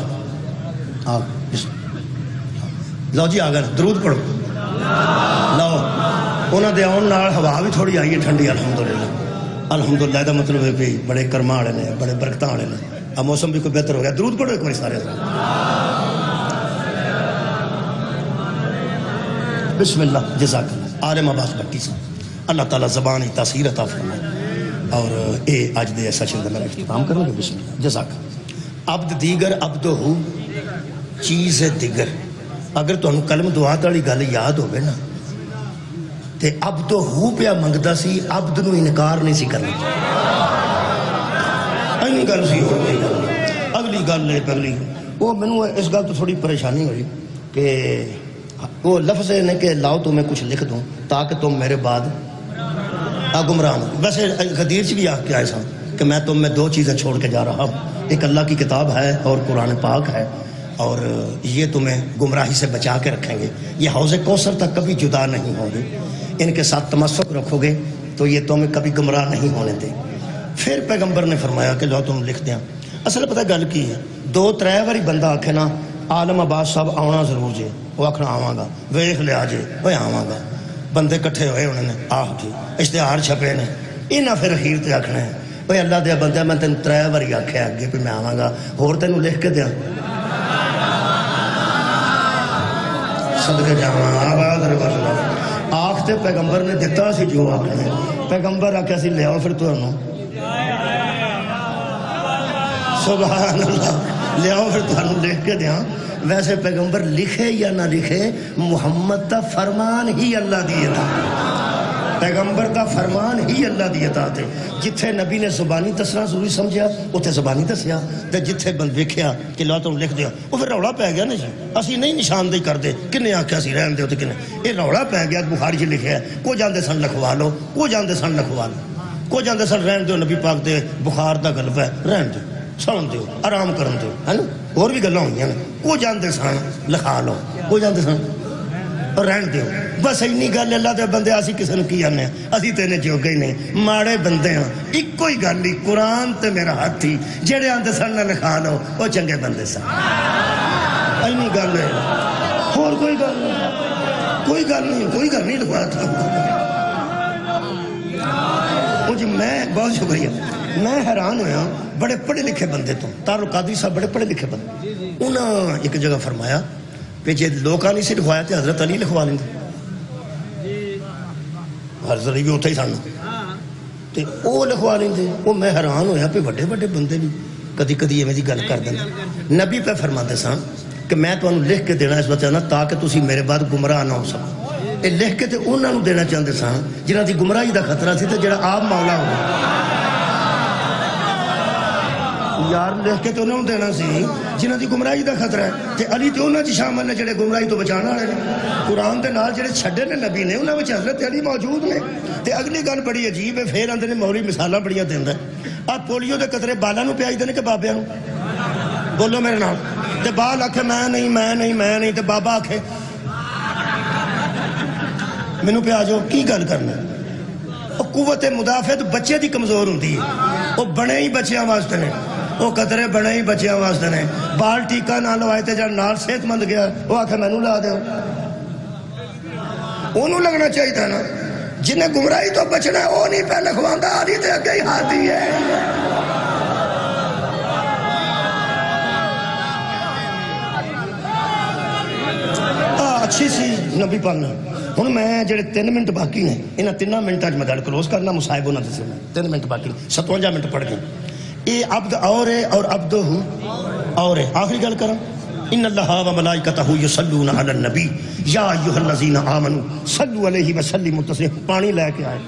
لو جی آ گئے، درود پڑھو۔ لو انہاں دے آن نال ہوا بھی تھوڑی آئی ہے ٹھنڈی، الحمدللہ دا مطلب ہے کہ بڑے کرما والے نے، بڑے برکتاں والے نے، اب موسم بھی کوئی بہتر ہو گیا۔ درود پڑھو ایک بار سارے۔ بسم اللہ جزاک اللہ عالم عباس بٹی صاحب اللہ تعالیٰ زبان تاثیر عطا فرمائے اور اے اج دے سیشن کا میرا اختتام کروں گے بسم اللہ جزاک اللہ عبد دیگر عبد ہو چیز دیگر اگر تمہیں کلم دعا والی گل یاد ہوگی نا تے عبد ہو پیا منگتا سی عبد نو انکار نہیں سی کرنا اینی گل سی ہو گئی اگلی گل ہے پگلی وہ مینوں اس گل تو تھوڑی پریشانی ہوئی کہ وہ لفظ ہے کہ لاؤ تو میں کچھ لکھ دوں تاکہ تم میرے بعد گمراہ ہو ویسے غدیر سے بھی آ کے آئے سن کہ میں تم میں دو چیزیں چھوڑ کے جا رہا ہوں ایک اللہ کی کتاب ہے اور قرآن پاک ہے اور یہ تمہیں گمراہی سے بچا کے رکھیں گے یہ حوض کوثر تک کبھی جدا نہیں ہوں گے ان کے ساتھ تمسک رکھو گے تو یہ تمہیں کبھی گمراہ نہیں ہونے دیں پھر پیغمبر نے فرمایا کہ لو تم لکھ دیں اصل پتہ گل کی ہے 2-3 باری بندہ آکھے نا عالم عباس صاحب آنا ضرور جے وہ آکھنا آواں گا ویخ لیا جے وہ آواں گا بندے کٹھے ہوئے انہوں نے آہ جی اشتہار چھپے نے انہاں پھر اخیر تے آکھنا ہے وہ اللہ دیا بندہ میں تین 3 باری آکھے آگے پہ میں آواں گا اور تینوں لکھ کے دیا صدقے جاواں آواز ربا صلاح آختے پیغمبر نے دیتا سی جو آکھنے پیغمبر آکھا سی لے آؤ پھر تو انہوں سبحان اللہ لے آؤ پھر تو انہوں لکھ کے دیا ویسے پیغمبر لکھے یا نہ لکھے محمد تا فرمان ہی اللہ دیئے تھا پیغمبر دا فرمان ہی اللہ دیتا تھے جتھے نبی نے زبانی دسنا ضروری سمجھا اتھے زبانی دسیا تے جتھے بند ویکھیا کہ لا تم لکھ دیا وہ پھر روڑا پہ گیا نا جی اسی نہیں نشاندہی کر دے کنے آکھیا سی رہن دے ہوتے کنے یہ روڑا پہ گیا بخاری جی لکھیا ہے کو جاندے سن لکھوا لو کو جاندے سن لکھوا لو کو جاندے سن رہن دیو نبی پاک دے بخار دا غلبہ ہے رہن دیو سن دیو آرام کرن دیو ہے نا اور بھی گلاں ہوئی ہیں کو جاندے سن لکھا لو کو جاندے سن اور رہن دیو بس اینی گل اللہ دے بندے اسی کسے نوں کی آنے اسی تے نے جوگے ہی نہیں ماڑے بندے ہاں ایک کوئی گل ہی قرآن تے میرا ہاتھ ہی جڑے آندے سن نہ لکھا لو وہ چنگے بندے سن اینی گل ہے اور کوئی گل نہیں کوئی گل نہیں لکھوا تھا مجھے میں بہت شکریہ میں حیران ہویا بڑے پڑھے لکھے بندے تو تارو قادری صاحب بڑے پڑھے لکھے بندے انہاں ایک جگہ فرمایا کہ جے لوکاں نہیں سے لکھوایا تھے حضرت علی لکھوا لیں حضرت علی بھی ہوتا ہی سانو تے او لکھوا لیں دے وہ میں حیران ہویا پہ بڑے بڑے بندے بھی کدی کدی یہ میری گل کر دیں نبی پہ فرماتے سان کہ میں تو انہوں لکھ کے دینا اس وقت چاہنا تاکہ تسی میرے بعد گمراہ نہ ہو سکو یہ لکھ کے تے انہوں نے دینا چاہتے سان جنہاں دی گمراہی دا خطرہ سی تے جڑا آپ مولا ہو یار لکھ کے تو انہوں دینا سی جنہاں دی گمراہی دا خطرہ ہے تے علی تے انہاں چ شامل نے جڑے گمراہی تو بچانا والے قرآن دے نال جڑے چھڈے نے نبی نے انہاں وچ حضرت علی موجود نے تے اگلی گل بڑی عجیب ہے پھر اندر نے مولوی مثالاں بڑیاں دیندا ہے پولیو دے قطرے بالاں نوں پیائی دے کہ بابیاں نوں بولو میرے نال تے بال آکھے میں نہیں تے بابا آکھے مینوں پیا جو کی گل کرنا او قوت مدافعت بچے دی کمزور ہوندی ہے او بنے ہی بچیاں واسطے نے وہ قطرے بڑے ہی بچیاں واسطے نے بال ٹیکہ نہ لوائے تے جب نال صحت مند گیا وہ آکھے میں لا دے انہوں لگنا چاہیے تھا نا جنہیں گمراہی تو بچنا ہے وہ نہیں پہ لکھواندہ آلی تے اگے ہی ہاتھی ہے اچھی سی نبی پانا ہوں میں جڑے 3 منٹ باقی نے انہاں 3 منٹ میں گل کلوز کرنا مصاحب ہونا دسے 3 منٹ باقی 57 منٹ پڑھ گئے یہ عبد اور ہے اور عبد اور ہے آخری گل کرم ان اللہ و ملائکتہ یصلون علی النبی یا ایھا الذین آمنوا صلوا علیہ وسلموا تسلیما پانی لے کے آئے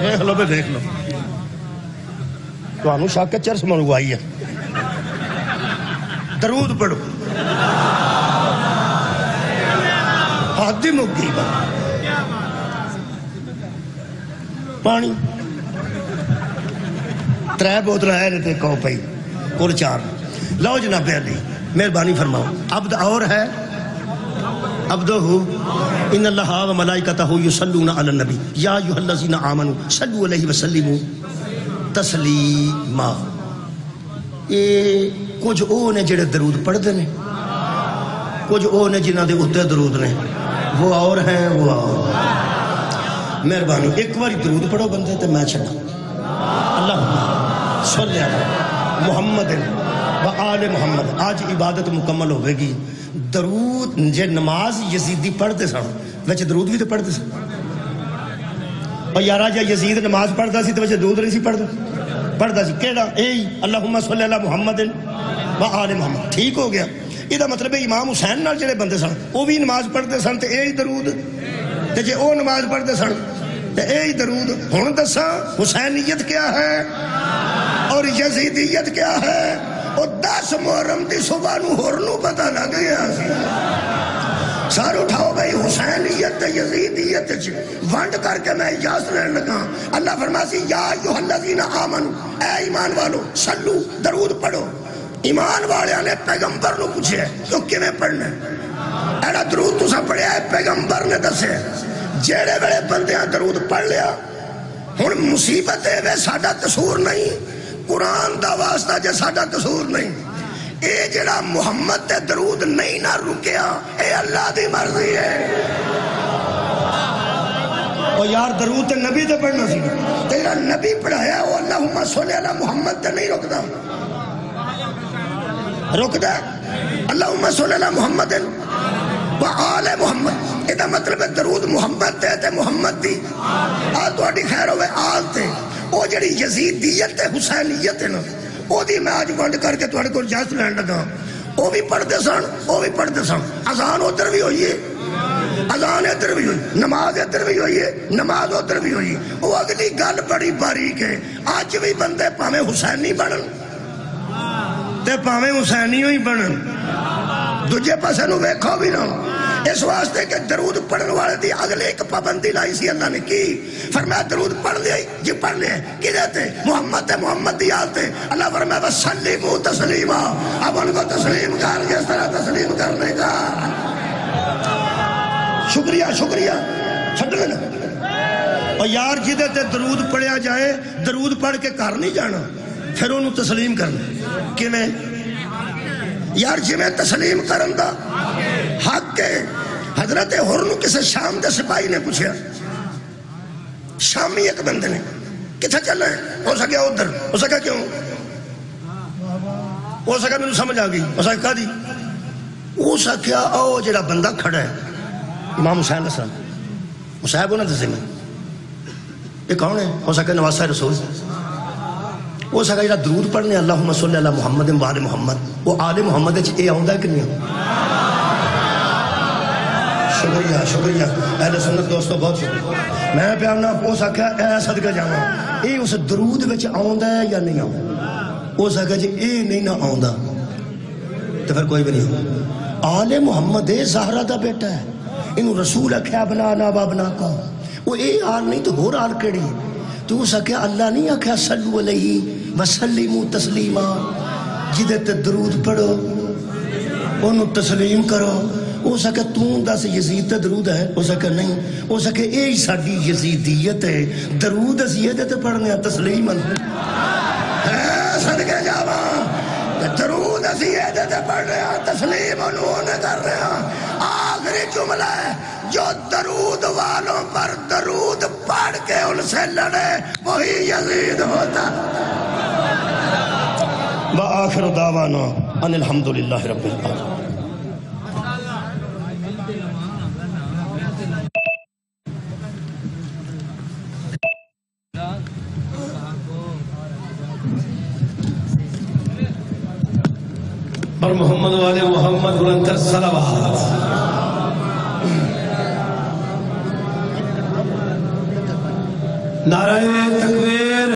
دیکھ لو بے دیکھ لو تو انو شاک چرس منگوائی ہے درود پڑھو حد مک گئی پانی 3 بوتل آئے رہتے کو پئی کل 4 لو جناب علی مہربانی فرماؤ عبد اور ہے عبدہ ان اللہ و ملائکتہ یصلون علی النبی یا ایھا الذین آمنوا صلوا علیہ وسلموا تسلیما یہ کچھ او نے جڑے درود پڑھ دے نے کچھ او نے جنہاں دے اتے درود نے وہ اور ہیں وہ اور مہربانی ایک باری درود پڑھو بندے تے میں چھڑا اللہ صلی اللہ محمد و آل محمد آج عبادت مکمل ہوئے گی درود جے نماز یزیدی پڑھتے سن وچ درود بھی تو پڑھتے سن اور یارا جے یزید نماز پڑھتا سی تو وچ درود نہیں سی پڑھتا سی کیڑا اے اللہم صلی اللہ محمد و آل محمد ٹھیک ہو گیا یہ دا مطلب ہے امام حسین نال جڑے بندے سن وہ بھی نماز پڑھتے سن تے اے ہی درود تے جے او نماز پڑھتے سن تے اے ہی درود ہن دساں حسینیت کیا ہے اور یزیدیت کیا ہے اور 10 محرم دی صبح نو ہور نو پتہ لگ گیا سار اٹھاؤ بھائی حسینیت یزیدیت ونڈ کر کے میں اجازت لین لگا اللہ فرماسی یا ایھا الذین آمنوا اے ایمان والو صلو درود پڑھو ایمان والے نے پیغمبر نو پوچھے تو کیویں پڑھنا ہے ایڑا درود تساں پڑھیا ہے پیغمبر نے دسے جیڑے بڑے بندیاں درود پڑھ لیا ہن مصیبت ہے وے ساڈا قصور نہیں قرآن دا واسطہ جے ساڈا قصور نہیں اے جڑا محمد تے درود نہیں نہ رکیا اے اللہ دی مرضی ہے اور یار درود تے نبی تے پڑھنا سی تیرا نبی پڑھایا وہ اللہم صلی علی محمد تے نہیں رکدا اللہم صلی علی محمد و آل محمد یہ مطلب ہے درود محمد تے محمد دی آل تو اڈی خیر ہوئے آل تے وہ جڑی یزیدیت تے حسینیت ہے نا وہ دی میں آج ونڈ کر کے تھوڑے کو اجازت لین لگا وہ بھی پڑھتے سن اذان ادھر بھی ہوئی ہے اذان ادھر بھی ہوئی نماز ادھر بھی ہوئی ہے نماز ادھر بھی ہوئی وہ اگلی گل بڑی باریک ہے آج بھی بندے پاویں حسینی بنن تے پاویں حسینی ہوئی بنن دوجے پاسے نو ویکھو بھی نہ اس واسطے کہ درود پڑھن والے دی اگلے ایک پابندی لائی سی اللہ نے کی فرمایا درود پڑھ لیا جی پڑھ لیا کی دیتے محمد دی آتے اللہ فرمایا وسلموا تسلیما اب ان کو تسلیم کر جس طرح تسلیم کرنے کا شکریہ چھٹ لینا اور یار جدے تے درود پڑھیا جائے درود پڑھ کے کر نہیں جانا پھر انہوں تسلیم کرنا کہ میں یار جی میں تسلیم کرن دا حق کے حضرت ہرنو کسے شام دے سپاہی نے پوچھا شامی ایک بندے نے کتھا چلنا ہے ہو سکیا ادھر ہو سکا کیوں ہو سکا میں سمجھ آ گئی ہو سکا کہا دی ہو سکیا او جڑا بندہ کھڑا ہے امام حسین علیہ السلام صاحب ہونا دسے میں یہ کون ہے ہو سکا نواز صاحب رسول وہ سکا جڑا درود پڑھنے اللہم صلی اللہ محمد و آل محمد وہ آل محمد اے آؤں ہے کہ نہیں شکریہ اہل سنت دوستو بہت شکریہ میں پیارنا ہو سکا اے صدقہ جانا اے اس درود وچ آؤں ہے یا نہیں آؤں ہو سکا جی اے نہیں نہ آؤں تو پھر کوئی بھی نہیں آل محمد اے زہرہ دا بیٹا ہے انہوں رسول اکھیا بنا نابا بنا کا وہ اے آل نہیں تو ہور آل کیڑی تو سکیا اللہ نہیں آکھیا صلو علیہ وسلموا تسلیما جدے تے درود پڑھو انہوں تسلیم کرو ہو سکے توں دس یزید تے درود ہے ہو سکے نہیں ہو سکے اے ہی ساڈی یزیدیت ہے درود اسی تے پڑھنے ہیں تسلیم صدقے جاواں درود اسی تے پڑھنے ہیں تسلیم انہوں کر رہے ہیں آخری جملہ ہے جو درود والوں پر درود پڑھ کے ان سے لڑے وہی یزید ہوتا وآخر دعوانا ان الحمدللہ رب العالمین پر محمد والے محمد بلندر صلوات نعرہ تکبیر